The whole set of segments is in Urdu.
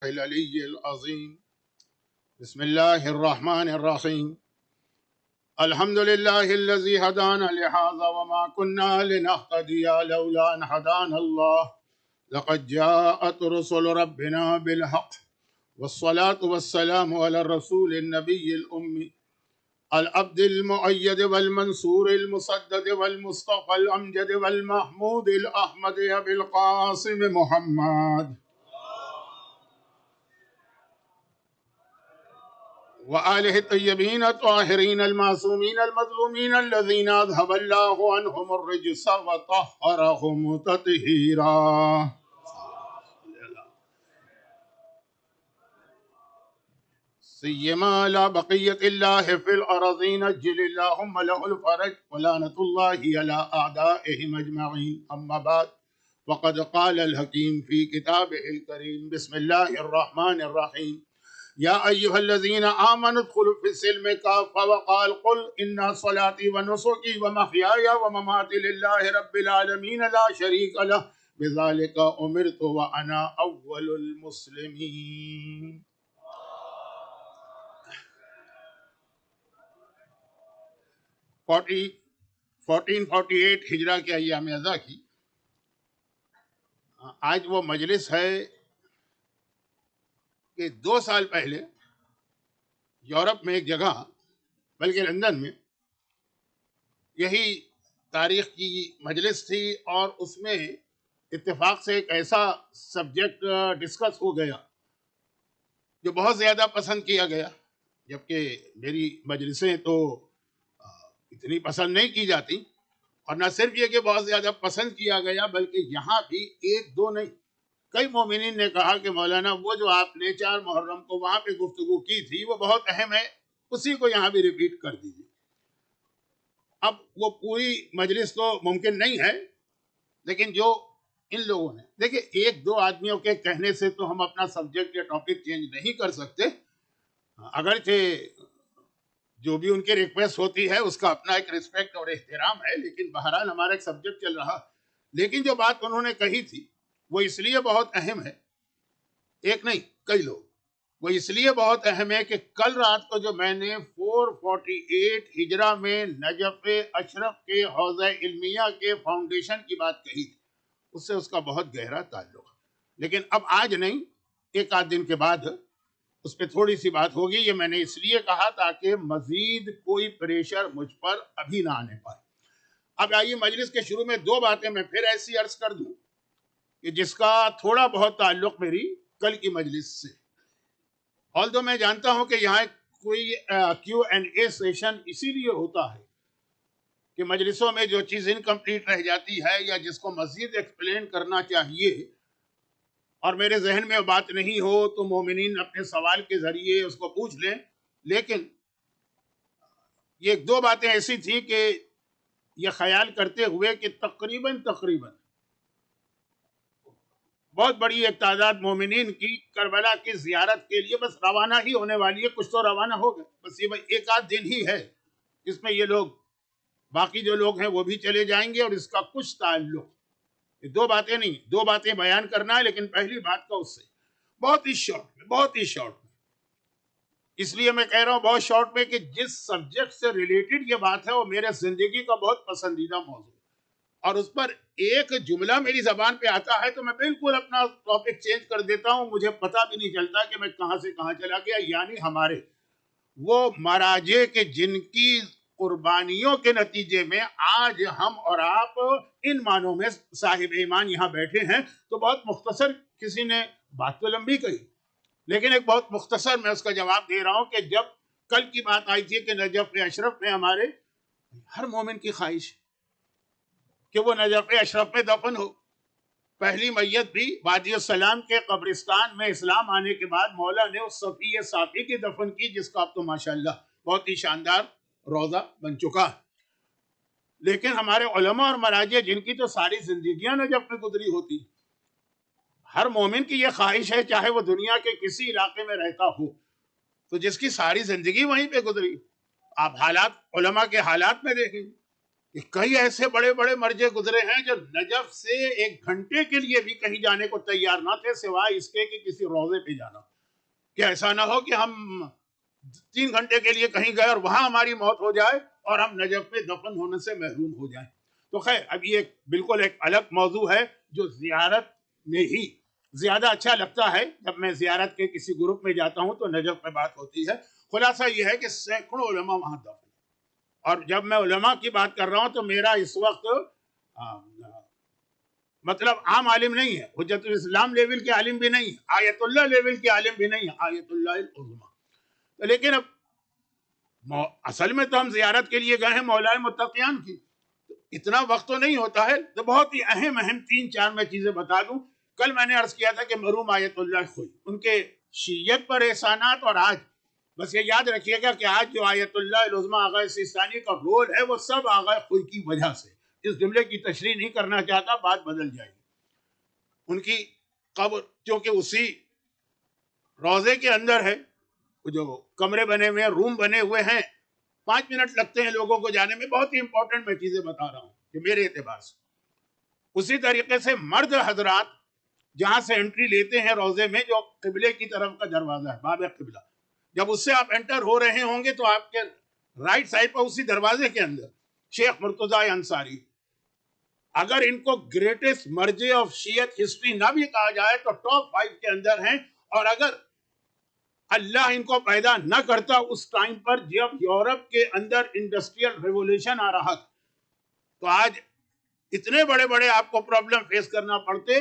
العلي العظيم. بسم الله الرحمن الرحيم. الحمد لله الذي هدانا لهذا وما كنا لنهتدي لولا أن هدانا الله. لقد جاءت رسل ربنا بالحق والصلاة والسلام على الرسول النبي الأمي العبد المؤيد والمنصور المسدد والمصطفى الأمجد والمحمود الأحمد أبي القاسم محمد وآله الطيبين الطاهرين المعصومين المظلومين الذين أذهب الله عنهم الرجس وطهرهم تطهيرا. سيما على بقية الله في الأرضين أجل اللهم له الفرج ولعنة الله على أعدائهم أجمعين. أما بعد، وقد قال الحكيم في كتابه الكريم: بسم الله الرحمن الرحيم. يا أيها الذين آمنوا ادخلوا في السلم كافة وقال قل إن صلاتي ونسكي ومحياي ومماتي لله رب العالمين لا شريك له بذلك أمرت وأنا أول المسلمين. فورٹین 48 ہجرہ کے ایام ازاں کی آج وہ مجلس ہے کہ 2 سال پہلے یورپ میں ایک جگہ بلکہ لندن میں یہی تاریخ کی مجلس تھی اور اس میں اتفاق سے ایک ایسا سبجیکٹ ڈسکس ہو گیا جو بہت زیادہ پسند کیا گیا، جبکہ میری مجلسیں تو اتنی پسند نہیں کی جاتی، اور نہ صرف یہ کہ بہت زیادہ پسند کیا گیا بلکہ یہاں بھی 1-2 نہیں کئی مومنین نے کہا کہ مولانا وہ جو آپ نے 4 محرم کو وہاں پہ گفتگو کی تھی وہ بہت اہم ہے، اسی کو یہاں بھی ریپیٹ کر دیجیے۔ اب وہ پوری مجلس تو ممکن نہیں ہے، لیکن جو ان لوگوں نے دیکھیں 1-2 آدمیوں کے کہنے سے تو ہم اپنا سبجیکٹ یا ٹاپک چینج نہیں کر سکتے، اگرچہ جو بھی ان کی ریکویسٹ ہوتی ہے اس کا اپنا ایک رسپیکٹ اور احترام ہے، لیکن بہرحال ہمارا ایک سبجیکٹ چل رہا۔ لیکن جو بات انہوں نے کہی تھی وہ اس لیے بہت اہم ہے، ایک نہیں کئی لوگ، وہ اس لیے بہت اہم ہے کہ کل رات کو جو میں نے 448 ہجرہ میں نجف اشرف کے حوزہ علمیہ کے فاؤنڈیشن کی بات کہی تھی، اس سے اس کا بہت گہرا تعلق ہے، لیکن اب آج نہیں 1-8 دن کے بعد اس پہ تھوڑی سی بات ہوگی۔ یہ میں نے اس لیے کہا تاکہ مزید کوئی پریشر مجھ پر ابھی نہ آنے پائے۔ اب آئیے مجلس کے شروع میں 2 باتیں میں پھر ایسی عرض کر دوں کہ جس کا تھوڑا بہت تعلق میری کل کی مجلس سے، although میں جانتا ہوں کہ یہاں کوئی Q&A سیشن اسی لیے ہوتا ہے کہ مجلسوں میں جو چیز انکمپلیٹ رہ جاتی ہے یا جس کو مزید ایکسپلین کرنا چاہیے اور میرے ذہن میں بات نہیں ہو تو مومنین اپنے سوال کے ذریعے اس کو پوچھ لیں، لیکن یہ 2 باتیں ایسی تھیں کہ یہ خیال کرتے ہوئے کہ تقریباً بہت بڑی ایک تعداد مومنین کی کربلا کی زیارت کے لیے بس روانہ ہی ہونے والی ہے، کچھ تو روانہ ہو گئے، بس یہ 1-8 دن ہی ہے اس میں یہ لوگ، باقی جو لوگ ہیں وہ بھی چلے جائیں گے، اور اس کا کچھ تعلق، یہ 2 باتیں نہیں 2 باتیں بیان کرنا ہے، لیکن پہلی بات کا اس سے بہت ہی شارٹ میں اس لیے میں کہہ رہا ہوں بہت شارٹ میں کہ جس سبجیکٹ سے ریلیٹڈ یہ بات ہے وہ میرے زندگی کا بہت پسندیدہ موضوع، اور اس پر ایک جملہ میری زبان پہ آتا ہے تو میں بالکل اپنا ٹاپک چینج کر دیتا ہوں، مجھے پتہ بھی نہیں چلتا کہ میں کہاں سے کہاں چلا گیا۔ یعنی ہمارے وہ مراجع کے جن کی قربانیوں کے نتیجے میں آج ہم اور آپ ان معنوں میں صاحب ایمان یہاں بیٹھے ہیں، تو بہت مختصر، کسی نے بات تو لمبی کہی لیکن ایک بہت مختصر میں اس کا جواب دے رہا ہوں کہ جب کل کی بات آئی تھی کہ نجف اشرف میں ہمارے ہر مومن کی خواہش کہ وہ نجف اشرف میں دفن ہو، پہلی میت بھی وادی السلام کے قبرستان میں اسلام آنے کے بعد مولا نے اس صفی صافی کی دفن کی، جس کا اب تو ماشاءاللہ بہت ہی شاندار روضہ بن چکا ہے۔ لیکن ہمارے علماء اور مراجع جن کی تو ساری زندگیاں نجف میں گزری ہوتی، ہر مومن کی یہ خواہش ہے چاہے وہ دنیا کے کسی علاقے میں رہتا ہو، تو جس کی ساری زندگی وہیں پہ گزری، آپ حالات علماء کے حالات میں دیکھیں، کہ کئی ایسے بڑے بڑے مرجے گزرے ہیں جو نجف سے 1 گھنٹے کے لیے بھی کہیں جانے کو تیار نہ تھے سوائے اس کے کہ کسی روضے پہ جانا، کہ ایسا نہ ہو کہ ہم 3 گھنٹے کے لیے کہیں گئے اور وہاں ہماری موت ہو جائے اور ہم نجف میں دفن ہونے سے محروم ہو جائیں۔ تو خیر اب یہ بالکل ایک الگ موضوع ہے جو زیارت میں ہی زیادہ اچھا لگتا ہے۔ جب میں زیارت کے کسی گروپ میں جاتا ہوں تو نجف میں بات ہوتی ہے۔ خلاصہ یہ ہے کہ سینکڑوں علماء وہاں دفن، اور جب میں علماء کی بات کر رہا ہوں تو میرا اس وقت مطلب عام عالم نہیں ہے، حجت الاسلام لیول کے عالم بھی نہیں ہے، آیت اللہ لیول کے عالم بھی نہیں ہے، آیت اللہ العظمیٰ۔ لیکن اب اصل میں تو ہم زیارت کے لیے گئے ہیں مولا متقیان کی، اتنا وقت تو نہیں ہوتا ہے، تو بہت ہی اہم 3-4 میں چیزیں بتا دوں۔ کل میں نے عرض کیا تھا کہ مرحوم آیت اللہ خوئی، ان کے شیعیت پر احسانات، اور آج بس یہ یاد رکھیے گا کہ آج جو آیت اللہ العظمیٰ آغا سیستانی کا رول ہے وہ سب آغا خوئی کی وجہ سے۔ اس جملے کی تشریح نہیں کرنا چاہتا، بات بدل جائے گی۔ ان کی قبر چونکہ اسی روضے کے اندر ہے، جو کمرے بنے ہوئے ہیں، روم بنے ہوئے ہیں، 5 منٹ لگتے ہیں لوگوں کو جانے میں۔ بہت ہی امپورٹنٹ میں چیزیں بتا رہا ہوں کہ میرے اعتبار سے اسی طریقے سے مرد حضرات جہاں سے انٹری لیتے ہیں روضے میں، جو قبلے کی طرف کا دروازہ ہے، باب قبلہ، جب اس سے آپ انٹر ہو رہے ہوں گے تو آپ کے رائٹ سائڈ پر اسی دروازے کے اندر شیخ مرتضیٰ انصاری، اگر ان کو گریٹسٹ مرجع آف شیعت ہسٹری نہ بھی کہا جائے تو ٹاپ 5 کے اندر ہیں۔ اور اگر اللہ ان کو پیدا نہ کرتا اس ٹائم پر جب یورپ کے اندر انڈسٹریل ریولوشن آ رہا تھا، تو آج اتنے بڑے بڑے آپ کو پرابلم فیس کرنا پڑتے،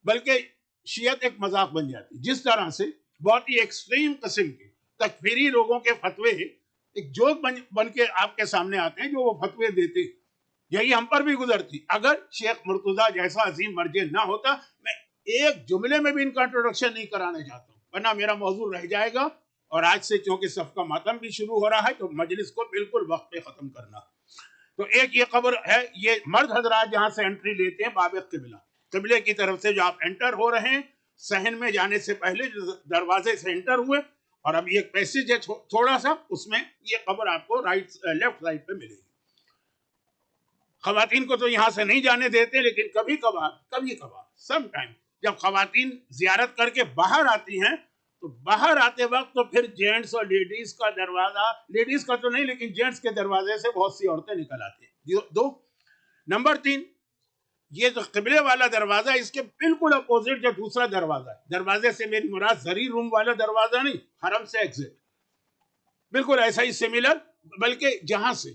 بلکہ شیعت ایک مذاق بن جاتی۔ جس طرح سے بہت ہی ایکسٹریم قسم کے تکفیری لوگوں کے فتوے ایک جوک بن کے آپ کے سامنے آتے ہیں، جو وہ فتوے دیتے، یہی ہم پر بھی گزرتی۔ اگر شیخ مرتضیٰ جیسا عظیم مرجع نہ ہوتا، میں ایک جملے میں بھی ان کا انٹروڈکشن نہیں کرانے چاہتا ہوں، ورنہ میرا موضوع رہ جائے گا، اور آج سے چونکہ صف کا ماتم بھی شروع ہو رہا ہے تو مجلس کو بالکل وقت پہ ختم کرنا۔ تو ایک یہ قبر ہے، یہ مرد حضرات جہاں سے انٹری لیتے ہیں، باب قبلہ، قبلے کی طرف سے جو آپ انٹر ہو رہے ہیں، صحن میں جانے سے پہلے جو دروازے سے انٹر ہوئے، اور اب یہ پیسیج ہے تھوڑا سا، اس میں یہ قبر آپ کو لیفٹ سائڈ پہ ملے گی۔ خواتین کو تو یہاں سے نہیں جانے دیتے، لیکن کبھی کبھار سم ٹائم جب خواتین زیارت کر کے باہر آتی ہیں تو باہر آتے وقت تو پھر جینٹس اور لیڈیز کا دروازہ، لیڈیز کا تو نہیں لیکن جینٹس کے دروازے سے بہت سی عورتیں نکل آتی ہیں۔ 2 نمبر 3، یہ جو قبلے والا دروازہ، اس کے بالکل اپوزٹ جو دوسرا دروازہ ہے، دروازے سے میری مراد زری روم والا دروازہ نہیں، حرم سے ایگزٹ، بالکل ایسا ہی سملر، بلکہ جہاں سے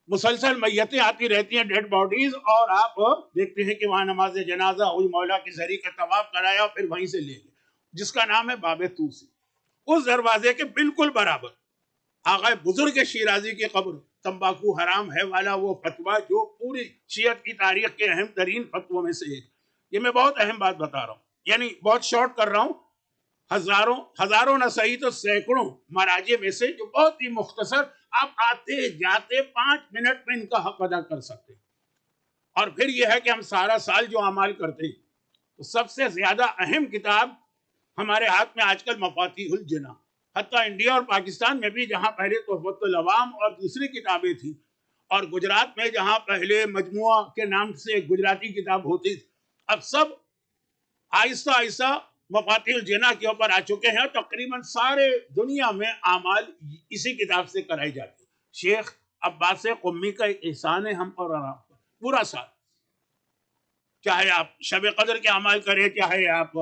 مسلسل میتیں آتی رہتی ہیں، ڈیڈ باڈیز، اور آپ دیکھتے ہیں کہ وہاں نماز جنازہ ہوئی، مولا کی زری کا طواف کرایا، پھر وہیں سے لے گئے، جس کا نام ہے باب توسی۔ اس دروازے کے بالکل برابر آغا بزرگ شیرازی کی قبر، تمباکو حرام ہے والا وہ فتویٰ جو پوری شیعت کی تاریخ کے اہم ترین فتووں میں سے ایک۔ یہ میں بہت اہم بات بتا رہا ہوں، یعنی بہت شارٹ کر رہا ہوں، ہزاروں نہ صحیح تو سینکڑوں مراجع میں سے جو بہت ہی مختصر، آپ آتے جاتے 5 منٹ میں ان کا حق ادا کر سکتے ہیں۔ اور پھر یہ ہے کہ ہم سارا سال جو اعمال کرتے ہیں، تو سب سے زیادہ اہم کتاب ہمارے ہاتھ میں آج کل مفاتیح الجناں، حتیٰ انڈیا اور پاکستان میں بھی جہاں پہلے تحفۃ العوام اور دوسری کتابیں تھیں، اور گجرات میں جہاں پہلے مجموعہ کے نام سے ایک گجراتی کتاب ہوتی تھی، اب سب آہستہ آہستہ مفاتیح الجناں کے اوپر آ چکے ہیں، اور تقریباً سارے دنیا میں اعمال اسی کتاب سے کرائی جاتی ہے۔ شیخ عباس قمی کا ایک احسان ہے ہم اور آپ پر پورا سال، چاہے آپ شب قدر کے اعمال کریں، چاہے آپ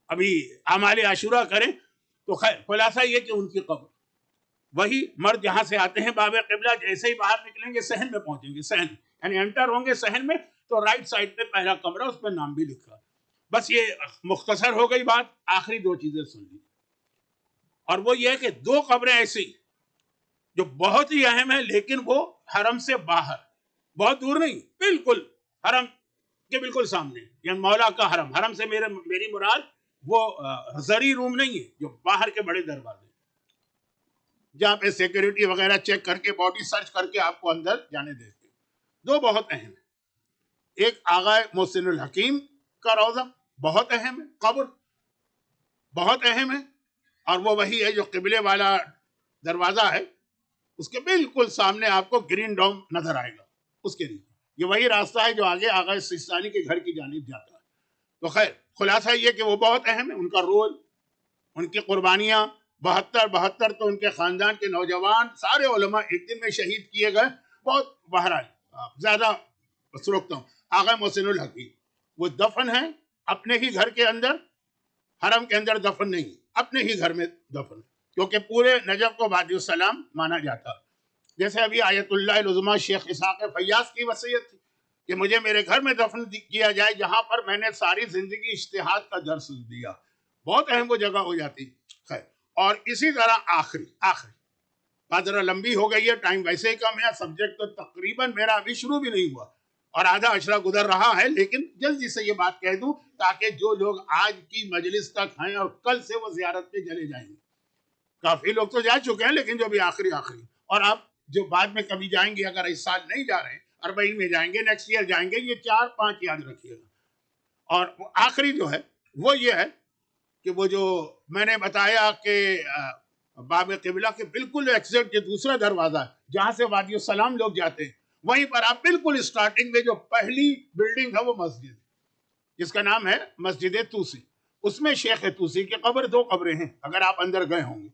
ابھی اعمال عاشورہ کریں، تو خیر خلاصہ یہ کہ ان کی قبر، وہی مرد جہاں سے آتے ہیں باب قبلہ، جیسے ہی باہر نکلیں گے صحن میں پہنچیں گے، صحن یعنی انٹر ہوں گے صحن میں، تو رائٹ سائڈ پہ پہلا کمرہ، اس پہ نام بھی لکھا۔ بس یہ مختصر ہو گئی بات، آخری 2 چیزیں سن لی، اور وہ یہ ہے کہ 2 قبریں ایسی جو بہت ہی اہم ہیں، لیکن وہ حرم سے باہر، بہت دور نہیں، بالکل حرم کے بالکل سامنے، یعنی مولا کا حرم، حرم سے میری مراد وہ زری روم نہیں ہے، جو باہر کے بڑے دروازے جہاں پہ سیکیورٹی وغیرہ چیک کر کے باڈی سرچ کر کے آپ کو اندر جانے دیتے ہیں۔ 2 بہت اہم ہیں، ایک آغا محسن الحکیم کا روضہ بہت اہم ہے، قبر بہت اہم ہے، اور وہ وہی ہے جو قبلے والا دروازہ ہے، اس کے بالکل سامنے آپ کو گرین ڈوم نظر آئے گا، اس کے لیے یہ وہی راستہ ہے جو آگے آغا سیستانی کے گھر کی جانب جاتا ہے۔ تو خیر خلاصہ یہ کہ وہ بہت اہم ہے، ان کا رول، ان کی قربانیاں، 72 تو ان کے خاندان کے نوجوان سارے علماء ایک دن میں شہید کیے گئے۔ بہت بہرحال زیادہ بس روکتا ہوں، آغا محسن الحق وہ دفن ہیں اپنے ہی گھر کے اندر، حرم کے اندر دفن نہیں، اپنے ہی گھر میں دفن، کیونکہ پورے نجف کو وادی السلام مانا جاتا۔ جیسے ابھی آیت اللہ العظمیٰ شیخ اسحاق فیاض کی وصیت تھی کہ مجھے میرے گھر میں دفن کیا جائے جہاں پر میں نے ساری زندگی اجتہاد کا درس دیا۔ بہت اہم وہ جگہ ہو جاتی خیر۔ اور اسی طرح آخری بات ذرا لمبی ہو گئی ہے، ٹائم ویسے ہی کم ہے، سبجیکٹ تو تقریباً میرا ابھی شروع بھی نہیں ہوا اور آدھا اشرا گزر رہا ہے، لیکن جلدی سے یہ بات کہہ دوں تاکہ جو لوگ آج کی مجلس تک ہیں اور کل سے وہ زیارت پہ چلے جائیں گے، کافی لوگ تو جا چکے ہیں لیکن جو بھی آخری اور آپ جو بعد میں کبھی جائیں گے، اگر اس سال نہیں جا رہے ہیں، 40 میں جائیں گے، نیکسٹ ایئر جائیں گے، یہ 4-5 یاد رکھیے گا۔ اور آخری جو ہے وہ یہ ہے کہ وہ جو میں نے بتایا کہ باب قبلہ کے بالکل ایگزیکٹ جو دوسرا دروازہ ہے جہاں سے وادی السلام لوگ جاتے ہیں، وہیں پر آپ بالکل اسٹارٹنگ میں جو پہلی بلڈنگ ہے وہ مسجد جس کا نام ہے مسجد توسی، اس میں شیخ توسی کی قبر، 2 قبریں ہیں اگر آپ اندر گئے ہوں گے،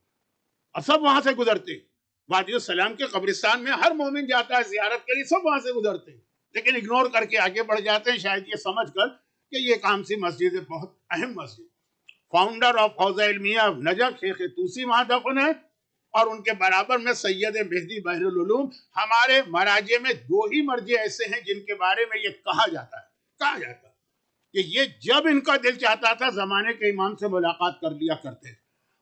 اور سب وہاں سے گزرتے ہیں۔ وادی السلام کے قبرستان میں ہر مومن جاتا ہے زیارت کے لیے، سب وہاں سے گزرتے ہیں، لیکن اگنور کر کے آگے بڑھ جاتے ہیں، شاید یہ سمجھ کر کہ یہ کام سی مسجد ہے، بہت اہم مسجد۔ فاؤنڈر آف حوزہ علمیہ نجف شیخ توسی وہاں دفن ہے، اور ان کے برابر میں سید مہدی بحر العلوم۔ ہمارے مراجع میں 2 ہی مرجع ایسے ہیں جن کے بارے میں یہ کہا جاتا ہے کہ یہ جب ان کا دل چاہتا تھا زمانے کے امام سے ملاقات کر لیا کرتے۔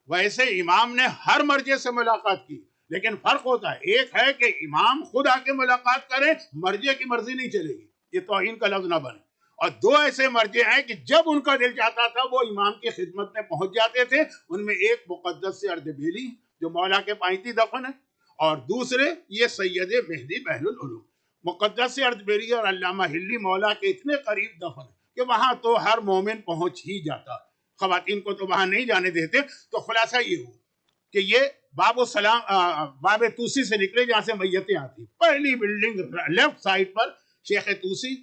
ویسے امام نے ہر مرجع سے ملاقات کی، لیکن فرق ہوتا ہے، ایک ہے کہ امام خود آ کے ملاقات کرے، مرجع کی مرضی نہیں چلے گی، یہ توہین کا لفظ نہ بنے۔ اور 2 ایسے مرجع ہیں کہ جب ان کا دل چاہتا تھا وہ امام کی خدمت میں پہنچ جاتے تھے، ان میں ایک مقدس سے اردبیلی جو مولا کے پائنتی دفن ہے، اور دوسرے یہ سید مہدی بحر العلوم۔ مقدس سے اردبیلی اور علامہ ہلی مولا کے اتنے قریب دفن ہے کہ وہاں تو ہر مومن پہنچ ہی جاتا، خواتین کو تو وہاں نہیں جانے دیتے۔ تو خلاصہ یہ ہو کہ یہ باب توسی سے نکلے جہاں سے میتیں آتی، پہلی بلڈنگ لیفٹ سائڈ پر شیخ توسی،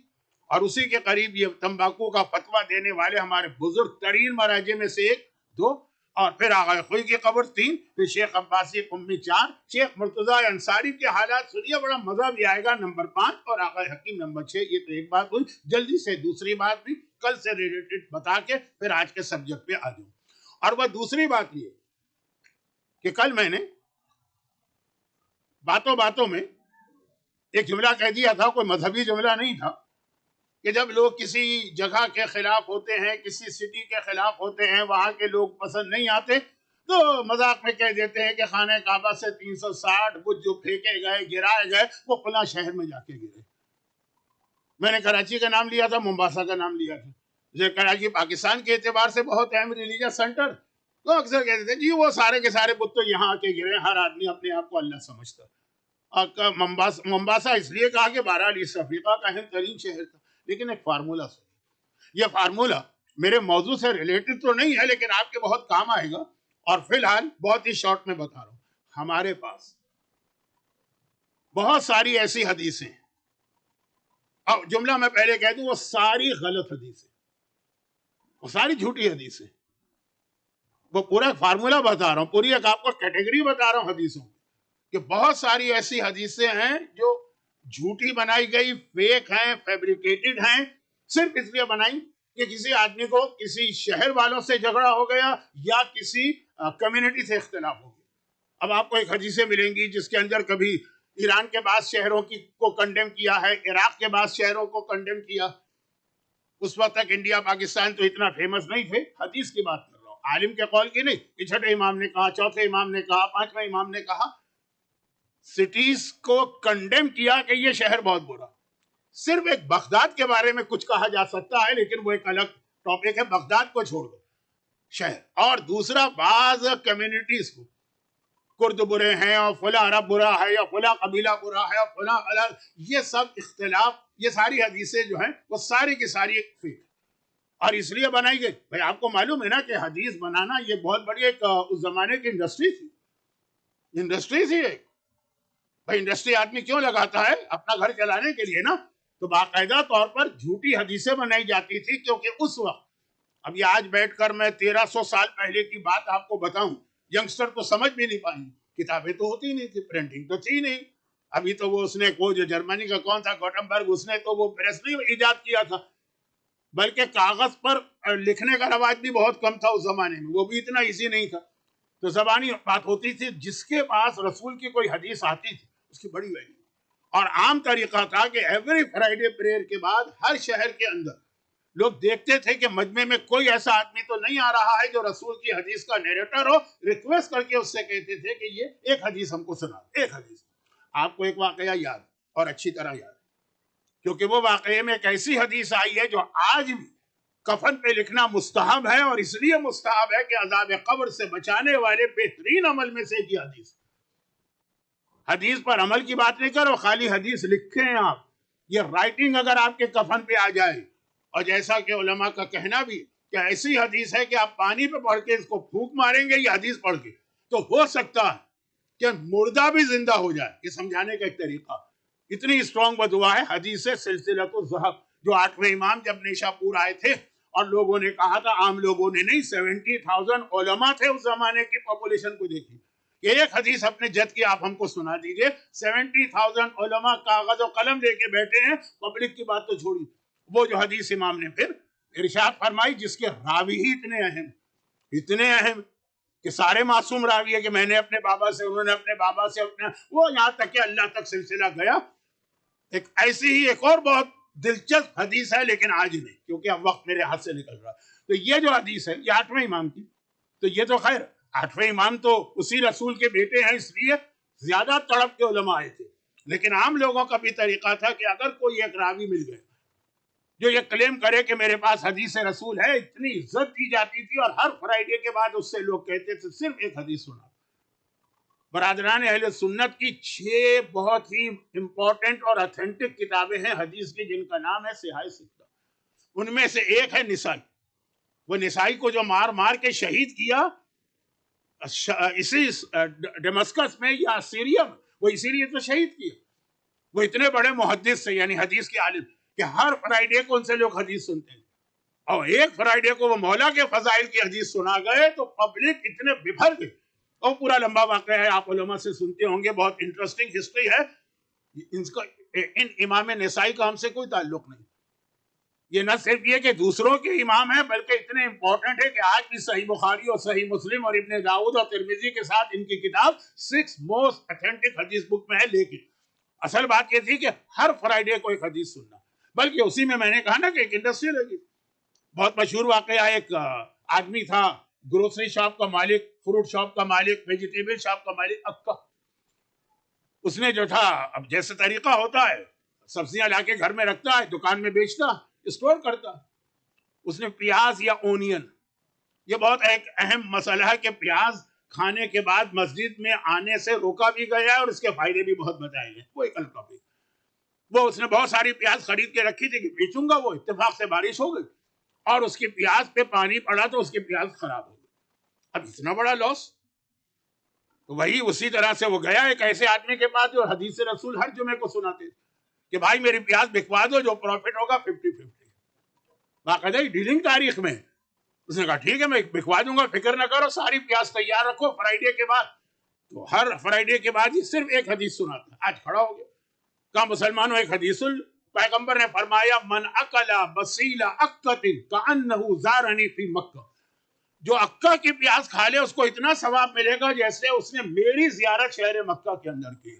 اور اسی کے قریب یہ تمباکو کا فتویٰ دینے والے ہمارے بزرگ ترین مراجع میں سے 1-2، اور پھر آغا خوئی کی قبر 3، پھر شیخ عباسی قمی 4، شیخ مرتضی انصاری کے حالات سنیے بڑا مزہ بھی آئے گا نمبر 5، اور آغا حکیم نمبر 6۔ یہ تو ایک بات ہوئی، جلدی سے دوسری بات بھی کل سے ریلیٹڈ بتا کے پھر آج کے سبجیکٹ پہ آ جاؤں۔ اور وہ دوسری بات یہ کہ کل میں نے باتوں میں ایک جملہ کہہ دیا تھا، کوئی مذہبی جملہ نہیں تھا، کہ جب لوگ کسی جگہ کے خلاف ہوتے ہیں، کسی سٹی کے خلاف ہوتے ہیں، وہاں کے لوگ پسند نہیں آتے، تو مذاق میں کہہ دیتے ہیں کہ خانہ کعبہ سے 360 بت جو پھینکے گئے، گرائے گئے، وہ فلاں شہر میں جا کے گرے۔ میں نے کراچی کا نام لیا تھا، مومباسا کا نام لیا تھا۔ جیسے کراچی پاکستان کے اعتبار سے بہت اہم ریلیجس سینٹر، تو اکثر کہتے تھے جی وہ سارے کے سارے بت تو یہاں آ کے گرے، ہر آدمی اپنے آپ کو اللہ سمجھتا۔ مومباسا اس لیے کہا کہ بہرحال اس افریقہ کا اہم ترین شہر تھا، لیکن ایک فارمولا سنی، یہ فارمولا میرے موضوع سے ریلیٹڈ تو نہیں ہے لیکن آپ کے بہت کام آئے گا، اور فی الحال بہت ہی شارٹ میں بتا رہا ہوں۔ ہمارے پاس بہت ساری ایسی حدیثیں، اور جملہ میں پہلے کہہ دوں وہ ساری غلط حدیثیں، وہ ساری جھوٹی حدیثیں، وہ پورا فارمولا بتا رہا ہوں، پوری ایک آپ کو کیٹیگری بتا رہا ہوں حدیثوں کہ بہت ساری ایسی حدیثیں ہیں جو جھوٹی بنائی گئی، فیک ہیں، فیبریکیٹڈ ہیں، صرف اس لیے بنائی کہ کسی آدمی کو کسی شہر والوں سے جھگڑا ہو گیا یا کسی کمیونٹی سے اختلاف ہو گیا۔ اب آپ کو ایک حدیثیں ملیں گی جس کے اندر کبھی ایران کے بعض شہروں کو کنڈیم کیا ہے، عراق کے بعض شہروں کو کنڈیم کیا۔ اس وقت تک انڈیا پاکستان تو اتنا فیمس نہیں تھے، حدیث کی بات کر رہا ہوں، عالم کے قول کی نہیں کہ چھٹے امام نے کہا، چوتھے امام نے کہا، 5ویں امام نے کہا۔ سٹیز کو کنڈیم کیا کہ یہ شہر بہت برا۔ صرف ایک بغداد کے بارے میں کچھ کہا جا سکتا ہے لیکن وہ ایک الگ ٹاپک ہے، بغداد کو چھوڑ دو شہر۔ اور دوسرا بعض کمیونٹیز کو کرد برے ہیں اور فلاں عرب برا ہے یا فلاں قبیلہ برا ہے اور فلاں الگ، یہ سب اختلاف، یہ ساری حدیثیں جو ہیں وہ ساری کی ساری فیک، اور اس لیے بنائی گئی۔ بھائی آپ کو معلوم ہے نا کہ حدیث بنانا یہ بہت بڑی ایک اس زمانے کی انڈسٹری تھی ایک، بھائی انڈسٹری آدمی کیوں لگاتا ہے؟ اپنا گھر چلانے کے لیے نا. تو باقاعدہ طور پر جھوٹی حدیثیں بنائی جاتی تھی، کیونکہ اس وقت، اب یہ آج بیٹھ کر میں 1300 سال پہلے کی بات آپ کو بتاؤں، ینگسٹر تو سمجھ بھی نہیں پائیں. کتابیں تو ہوتی نہیں تھی، پرنٹنگ تو تھی نہیں. ابھی تو وہ اس نے وہ جو جرمنی کا کون تھا گوٹنبرگ، اس نے تو وہ پریس نہیں ایجاد کیا تھا، بلکہ کاغذ پر لکھنے کا رواج بھی بہت کم تھا اس زمانے میں، وہ بھی اتنا ایزی نہیں تھا. تو زبانی بات ہوتی تھی. جس کے پاس رسول کی کوئی حدیث آتی تھی اس کی بڑی ویلیو. اور عام طریقہ تھا کہ ایوری فرائیڈے پریئر کے بعد ہر شہر کے اندر لوگ دیکھتے تھے کہ مجمع میں کوئی ایسا آدمی تو نہیں آ رہا ہے جو رسول کی حدیث کا نیریٹر ہو. ریکویسٹ کر کے اس سے کہتے تھے کہ یہ ایک حدیث ہم کو سنا. ایک حدیث. آپ کو ایک واقعہ یاد اور اچھی طرح یاد، کیونکہ وہ واقعے میں ایک ایسی حدیث آئی ہے جو آج بھی کفن پہ لکھنا مستحب ہے، اور اس لیے مستحب ہے کہ عذاب قبر سے بچانے والے بہترین عمل میں سے یہ حدیث. حدیث پر عمل کی بات نہیں کرو، خالی حدیث لکھیں آپ. یہ رائٹنگ اگر آپ کے کفن پہ آ جائے، اور جیسا کہ علماء کا کہنا بھی کہ ایسی حدیث ہے کہ آپ پانی پہ پڑھ کے اس کو پھونک ماریں گے یہ حدیث پڑھ کے، تو ہو سکتا ہے کہ مردہ بھی زندہ ہو جائے. یہ سمجھانے کا ایک طریقہ. اتنی اسٹرانگ بدعا ہے حدیث سلسلۃ الذہب. جو 8ویں امام جب نیشا پور آئے تھے اور لوگوں نے کہا تھا، عام لوگوں نے نہیں، 70,000 علماء تھے اس زمانے کی پاپولیشن کو دیکھی، ایک حدیث اپنے جد کی آپ ہم کو سنا دیجئے. 70,000 علماء کاغذ و قلم لے کے بیٹھے ہیں، پبلک کی بات تو چھوڑی. وہ جو حدیث امام نے پھر ارشاد فرمائی، جس کے راوی ہی اتنے اہم کہ سارے معصوم راوی ہے، کہ میں نے اپنے بابا سے، انہوں نے اپنے بابا سے، اپنے وہ یہاں تک کہ اللہ تک سلسلہ گیا. ایک ایسی ہی ایک اور بہت دلچسپ حدیث ہے، لیکن آج نہیں کیونکہ اب وقت میرے ہاتھ سے نکل رہا. تو یہ جو حدیث ہے یہ 8ویں امام کی. تو یہ تو خیر 8ویں امام تو اسی رسول کے بیٹے ہیں، اس لیے زیادہ تڑپ کے علماء آئے تھے. لیکن عام لوگوں کا بھی طریقہ تھا کہ اگر کوئی ایک راوی مل گئے جو یہ کلیم کرے کہ میرے پاس حدیث رسول ہے، اتنی عزت دی جاتی تھی. اور ہر فرائیڈے کے بعد اس سے لوگ کہتے تھے صرف ایک حدیث سنا. برادران اہل سنت کی 6 بہت ہی امپورٹنٹ اور اتھینٹک کتابیں ہیں حدیث کی، جن کا نام ہے صحاح ستہ. ان میں سے ایک ہے نسائی. وہ نسائی کو جو مار مار کے شہید کیا اسی ڈیمسکس میں یا سیریا میں، وہ اسی لیے تو شہید کیا. وہ اتنے بڑے محدث سے، یعنی حدیث کے عالم، کہ ہر فرائیڈے کو ان سے لوگ حدیث سنتے ہیں. اور ایک فرائیڈے کو وہ مولا کے فضائل کی حدیث سنا گئے تو پبلک اتنے ببھر گئے. اور پورا لمبا واقعہ ہے، آپ علماء سے سنتے ہوں گے، بہت انٹرسٹنگ ہسٹری ہے. ان امام نسائی کا ہم سے کوئی تعلق نہیں. یہ نہ صرف یہ کہ دوسروں کے امام ہیں، بلکہ اتنے امپورٹنٹ ہے کہ آج بھی صحیح بخاری اور صحیح مسلم اور ابن داؤد اور ترمذی کے ساتھ ان کی کتاب 6 موسٹ اتھینٹک حدیث بک میں ہے. لیکن اصل بات یہ تھی کہ ہر فرائیڈے کو ایک حدیث سننا. بلکہ اسی میں نے کہا نا کہ ایک انڈسٹری لگی. بہت مشہور واقعہ، ایک آدمی تھا، گروسری شاپ کا مالک، فروٹ شاپ کا مالک، ویجیٹیبل شاپ کا مالک، اکا. اس نے جو تھا، اب جیسے طریقہ ہوتا ہے، سبزیاں لا کے گھر میں رکھتا ہے، دکان میں بیچتا، اسٹور کرتا. اس نے پیاز یا اونین، یہ بہت ایک اہم مسئلہ ہے کہ پیاز کھانے کے بعد مسجد میں آنے سے روکا بھی گیا ہے، اور اس کے فائدے بھی بہت بتائے گئے. وہ ایک ٹاپک. وہ اس نے بہت ساری پیاز خرید کے رکھی تھی کہ بیچوں گا. وہ اتفاق سے بارش ہو گئی اور اس کی پیاز پہ پانی پڑا تو اس کی پیاز خراب ہو گئی. اب اتنا بڑا لاس. تو وہی اسی طرح سے وہ گیا ایک ایسے آدمی کے پاس جو حدیث رسول ہر جمعے کو سناتے کہ بھائی میری پیاز بکوا دو، جو پروفٹ ہوگا 50-50. باقاعدہ ڈیلنگ تاریخ میں. اس نے کہا ٹھیک ہے میں بکوا دوں گا، فکر نہ کرو، ساری پیاز تیار رکھو فرائیڈے کے بعد. تو ہر فرائیڈے کے بعد یہ صرف ایک حدیث سناتا. آج کھڑا ہو گیا. کہا مسلمانوں، ایک حدیث پیغمبر نے فرمایا، من اکل بصیل اکۃ کانہ زارنی فی مکہ. جو اکا کی پیاز کھا لے اس کو اتنا ثواب ملے گا جیسے اس نے میری زیارت شہر مکہ کے اندر کی.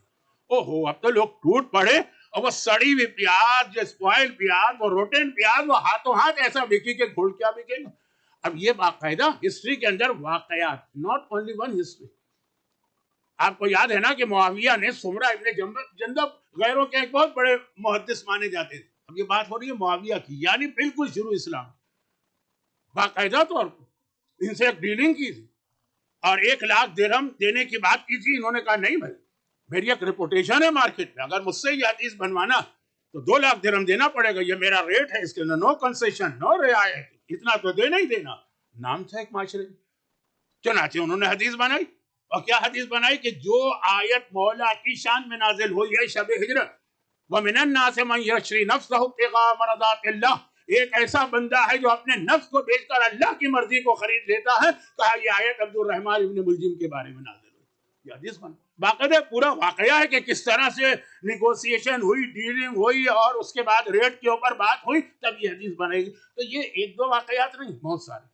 اوہو، اب تو لوگ ٹوٹ پڑے. اور وہ سڑی ہوئی پیاز، جو اسپوائل پیاز، وہ روٹین پیاز، وہ ہاتھوں ہاتھ ایسا بکی کہ گھوڑ کیا بکے گا. اب یہ باقاعدہ ہسٹری کے اندر واقعات، ناٹ اونلی ون ہسٹری. آپ کو یاد ہے نا کہ معاویہ نے سمرہ ابن جندب غیروں کے ایک بہت بڑے محدث مانے جاتے تھے. اب یہ بات ہو رہی ہے معاویہ کی، یعنی بالکل شروع اسلام. باقاعدہ طور پر ان سے ایک ڈیلنگ کی تھی اور 1,00,000 درہم دینے کی بات کی تھی. انہوں نے کہا نہیں بھائی، میری ایک ریپوٹیشن ہے مارکیٹ میں، اگر مجھ سے یہ حدیث بنوانا تو 2,00,000 درہم دینا پڑے گا. یہ میرا ریٹ ہے، اس کے اندر نو کنسیشن، نو رعایت، اتنا تو دینا ہی دینا. نام تھا ایک معاشرے. چنانچہ انہوں نے حدیث بنائی اور کیا حدیث بنائی کہ جو آیت مولا کی شان میں نازل ہوئی ہے شب ہجرت، وَمِنَ النَّاسِ مَن يَشْرِي نَفْسَهُ ابْتِغَاءَ مَرْضَاتِ اللَّهِ، ایک ایسا بندہ ہے جو اپنے نفس کو بیچ کر اللہ کی مرضی کو خرید لیتا ہے. کہا یہ آیت عبد الرحمن ابن ملجم کے بارے میں نازل ہوئی. یہ حدیث بنا باقاعدہ پورا واقعہ ہے کہ کس طرح سے نیگوسیشن ہوئی، ڈیلنگ ہوئی، اور اس کے بعد ریٹ کے اوپر بات ہوئی، تب یہ حدیث بنے گی. تو یہ ایک دو واقعات نہیں، بہت سارے.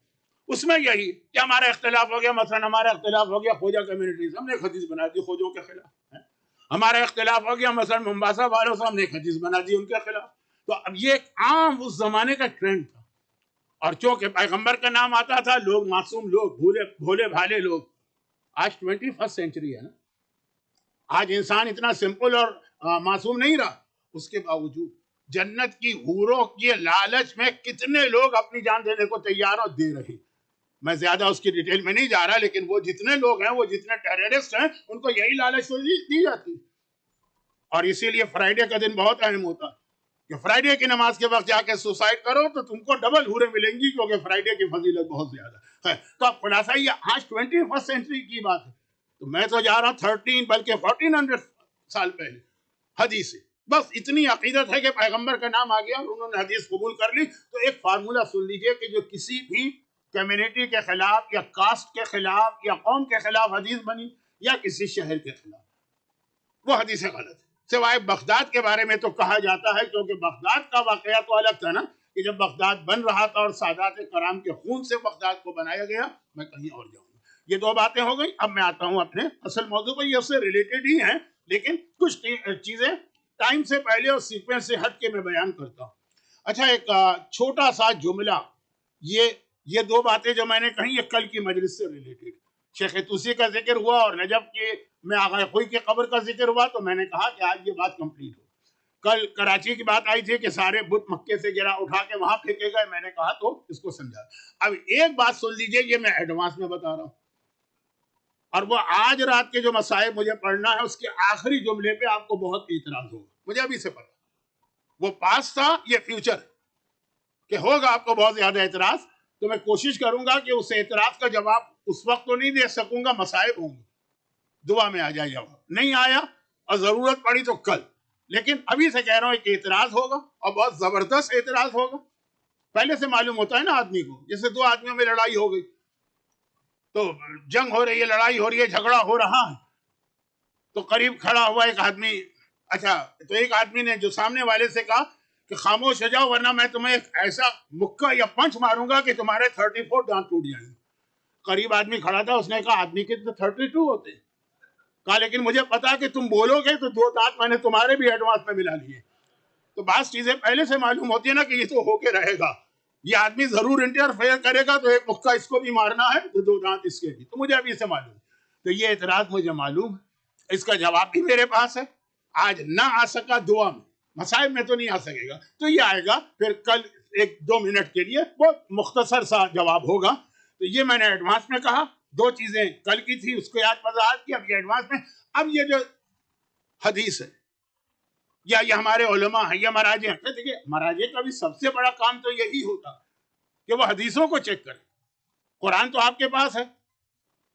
اس میں یہی کہ ہمارا اختلاف ہو گیا، مثلا ہمارا اختلاف ہو گیا خواجہ کمیونٹیز، ہم نے ایک حدیث بنا دی خواجوں کے خلاف. ہمارا اختلاف ہو گیا مثلا ممباسا والوں سے، ہم نے ایک حدیث بنا دی ان کے خلاف. تو اب یہ ایک عام اس زمانے کا ٹرینڈ تھا. اور چونکہ پیغمبر کا نام آتا تھا، لوگ معصوم لوگ، بھولے بھالے لوگ. آج 21 سینچری ہے نا، آج انسان اتنا سمپل اور معصوم نہیں رہا. اس کے باوجود جنت کی حوروں کی لالچ میں کتنے لوگ اپنی جان دینے کو تیار اور دے رہے. میں زیادہ اس کی ڈیٹیل میں نہیں جا رہا، لیکن وہ جتنے لوگ ہیں، وہ جتنے ٹیررسٹ ہیں، ان کو یہی لالچ دی جاتی. اور اسی لیے فرائیڈے کا دن بہت اہم ہوتا ہے کہ فرائیڈے کی نماز کے وقت جا کے سوسائڈ کرو تو تم کو ڈبل حوریں ملیں گی، کیونکہ فرائیڈے کی فضیلت بہت زیادہ ہے. تو اب خلاصہ یہ آج 21 سینچری کی بات ہے. تو میں تو جا رہا ہوں 13 بلکہ 1400 سال پہلے حدیث. بس اتنی عقیدت ہے کہ پیغمبر کا نام آ گیا اور انہوں نے حدیث قبول کر لی. تو ایک فارمولہ سن لیجئے کہ جو کسی بھی کمیونٹی کے خلاف یا کاسٹ کے خلاف یا قوم کے خلاف حدیث بنی یا کسی شہر کے خلاف، وہ حدیث غلط ہے. سوائے بغداد کے بارے میں تو کہا جاتا ہے، کیونکہ بغداد کا واقعہ تو الگ تھا نا، کہ جب بغداد بن رہا تھا اور سادات کرام کے خون سے بغداد کو بنایا گیا. میں کہیں اور جاؤں گا. یہ دو باتیں ہو گئی. اب میں آتا ہوں اپنے اصل موضوع پر. یہ اس سے ریلیٹڈ ہی ہیں، لیکن کچھ چیزیں ٹائم سے پہلے اور سیکوینس سے ہٹ کے میں بیان کرتا ہوں. اچھا، ایک چھوٹا سا جملہ، یہ دو باتیں جو میں نے کہیں یہ کل کی مجلس سے ریلیٹڈ. شیخ توسی کا ذکر ہوا اور نجف کے میں آغا خوئی کے قبر کا ذکر ہوا، تو میں نے کہا کہ آج یہ بات کمپلیٹ ہو. کل کراچی کی بات آئی تھی کہ سارے بت مکے سے گرا اٹھا کے وہاں پھینکے گئے. میں نے کہا تو اس کو سمجھا. اب ایک بات سن لیجئے، یہ میں ایڈوانس میں بتا رہا ہوں، اور وہ آج رات کے جو مصائب مجھے پڑھنا ہے اس کے آخری جملے پہ آپ کو بہت اعتراض ہوگا. مجھے ابھی سے پتا وہ پاس تھا، یہ فیوچر کہ ہوگا آپ کو بہت زیادہ اعتراض. تو میں کوشش کروں گا کہ اس اعتراض کا جواب اس وقت تو نہیں دے سکوں گا، مصائب ہوں گے، دعا میں آ جائے جواب. نہیں آیا اور ضرورت پڑی تو کل. لیکن ابھی سے کہہ رہا ہوں ایک اعتراض ہوگا اور بہت زبردست اعتراض ہوگا. پہلے سے معلوم ہوتا ہے نا آدمی کو، جیسے دو آدمیوں میں لڑائی ہو گئی، تو جنگ ہو رہی ہے، لڑائی ہو رہی ہے، جھگڑا ہو رہا ہے، تو قریب کھڑا ہوا ایک آدمی. اچھا، تو ایک آدمی نے جو سامنے والے سے کہا کہ خاموش ہو جاؤ ورنہ میں تمہیں ایک ایسا مکہ یا پنچ ماروں گا کہ تمہارے 34 دانت ٹوٹ جائیں گے. قریب آدمی کھڑا تھا، اس نے کہا آدمی کے تو 32 ہوتے. کہا لیکن مجھے پتا کہ تم بولو گے تو 2 دانت میں نے تمہارے بھی ایڈوانس میں ملا لیے. تو بعض چیزیں پہلے سے معلوم ہوتی ہے نا کہ یہ تو ہو کے رہے گا، یہ آدمی ضرور انٹرفیئر کرے گا، تو ایک مکہ اس کو بھی مارنا ہے تو 2 دانت اس کے بھی. تو مجھے ابھی سے معلوم. تو یہ اعتراض مجھے معلوم ہے، اس کا جواب بھی میرے پاس ہے. آج نہ آ سکا دعا میں، مسائب میں تو نہیں آ سکے گا، تو یہ آئے گا پھر کل 1-2 منٹ کے لیے بہت مختصر سا جواب ہوگا. تو یہ میں نے ایڈوانس میں کہا. 2 چیزیں کل کی تھی، اس کو یاد وضاحت کی، اب یہ ایڈوانس میں. اب یہ جو حدیث ہے یا یہ ہمارے علماء ہیں یا مراجع ہیں، دیکھیے مراجع کا بھی سب سے بڑا کام تو یہی ہوتا کہ وہ حدیثوں کو چیک کریں. قرآن تو آپ کے پاس ہے،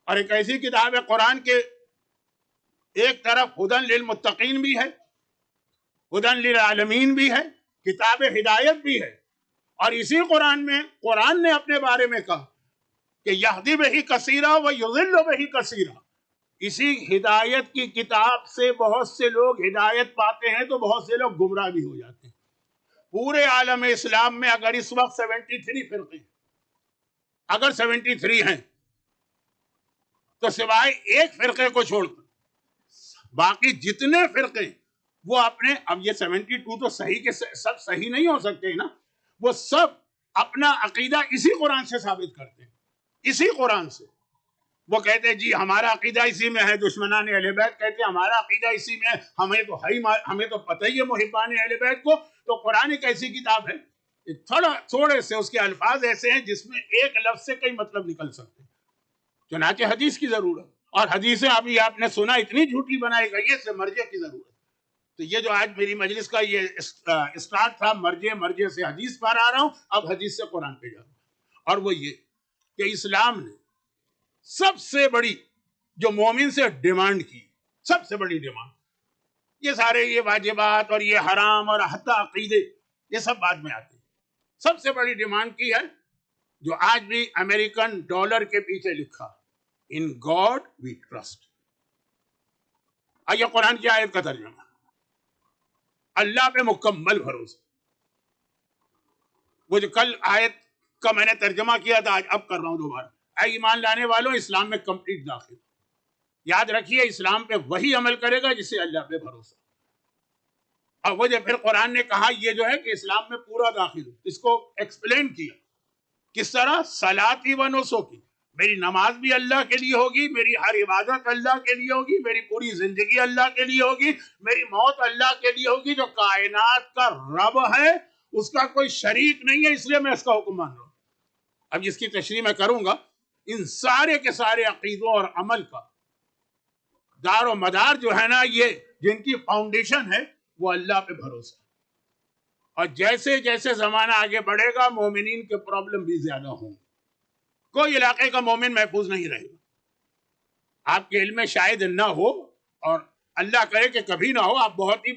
اور ایک ایسی کتاب ہے قرآن کے ایک طرف ہدن للمتقین بھی ہے، ہدن للعالمین بھی ہے، کتاب ہدایت بھی ہے. اور اسی قرآن میں قرآن نے اپنے بارے میں کہا کہ یہدی بہ کثیرا و یضل بہ کثیرا. اسی ہدایت کی کتاب سے بہت سے لوگ ہدایت پاتے ہیں تو بہت سے لوگ گمراہ بھی ہو جاتے ہیں. پورے عالم اسلام میں اگر اس وقت 73 فرقے، اگر 73 ہیں، تو سوائے ایک فرقے کو چھوڑ کر باقی جتنے فرقے وہ اپنے، اب یہ 72 تو صحیح کے سب صحیح نہیں ہو سکتے نا، وہ سب اپنا عقیدہ اسی قرآن سے ثابت کرتے ہیں. اسی قرآن سے وہ کہتے ہیں جی ہمارا عقیدہ اسی میں ہے. دشمنان اہل بیت کہتے ہیں ہمارا عقیدہ اسی میں ہے. ہمیں تو پتہ ہی ہے محبان اہل بیت کو. تو قرآن ایک ایسی کتاب ہے، تھوڑے سے اس کے الفاظ ایسے ہیں جس میں ایک لفظ سے کئی مطلب نکل سکتے ہیں. چنانچہ حدیث کی ضرورت، اور حدیثیں ابھی آپ نے سنا اتنی جھوٹی بنائی گئی ہے، سے مرجع کی ضرورت. تو یہ جو آج میری مجلس کا یہ اسٹارٹ تھا، مرجع سے حدیث پر آ رہا ہوں، اب حدیث سے قرآن پہ جا رہا ہوں. اور وہ یہ کہ اسلام نے سب سے بڑی جو مومن سے ڈیمانڈ کی، سب سے بڑی ڈیمانڈ، یہ سارے یہ واجبات اور یہ حرام اور حتی عقیدے یہ سب بعد میں آتے ہیں، سب سے بڑی ڈیمانڈ کی ہے جو آج بھی امریکن ڈالر کے پیچھے لکھا، ان گاڈ وی ٹرسٹ۔ آئیے قرآن کی آیت کا ترجمہ، اللہ پہ مکمل بھروسہ۔ وہ جو کل آیت کا میں نے ترجمہ کیا تھا، آج اب کر رہا ہوں دوبارہ، اے ایمان لانے والوں اسلام میں کمپلیٹ داخل۔ یاد رکھیے اسلام پہ وہی عمل کرے گا جسے اللہ پہ بھروسہ۔ اور وہ جو پھر قرآن نے کہا یہ جو ہے کہ اسلام میں پورا داخل ہو، اس کو ایکسپلین کیا کس طرح، صلاتی و نسکی، میری نماز بھی اللہ کے لیے ہوگی، میری ہر عبادت اللہ کے لیے ہوگی، میری پوری زندگی اللہ کے لیے ہوگی، میری موت اللہ کے لیے ہوگی، جو کائنات کا رب ہے اس کا کوئی شریک نہیں ہے، اس لیے میں اس کا حکم مان رہا ہوں۔ اب جس کی تشریح میں کروں گا، ان سارے کے سارے عقیدوں اور عمل کا دار و مدار جو ہے نا، یہ جن کی فاؤنڈیشن ہے وہ اللہ پہ بھروسہ ہے۔ اور جیسے جیسے زمانہ آگے بڑھے گا مومنین کے پرابلم بھی زیادہ ہوں گے، کوئی علاقے کا مومن محفوظ نہیں رہے گا۔ آپ کے علم میں شاید نہ ہو، اور اللہ کرے کہ کبھی نہ ہو، آپ بہت ہی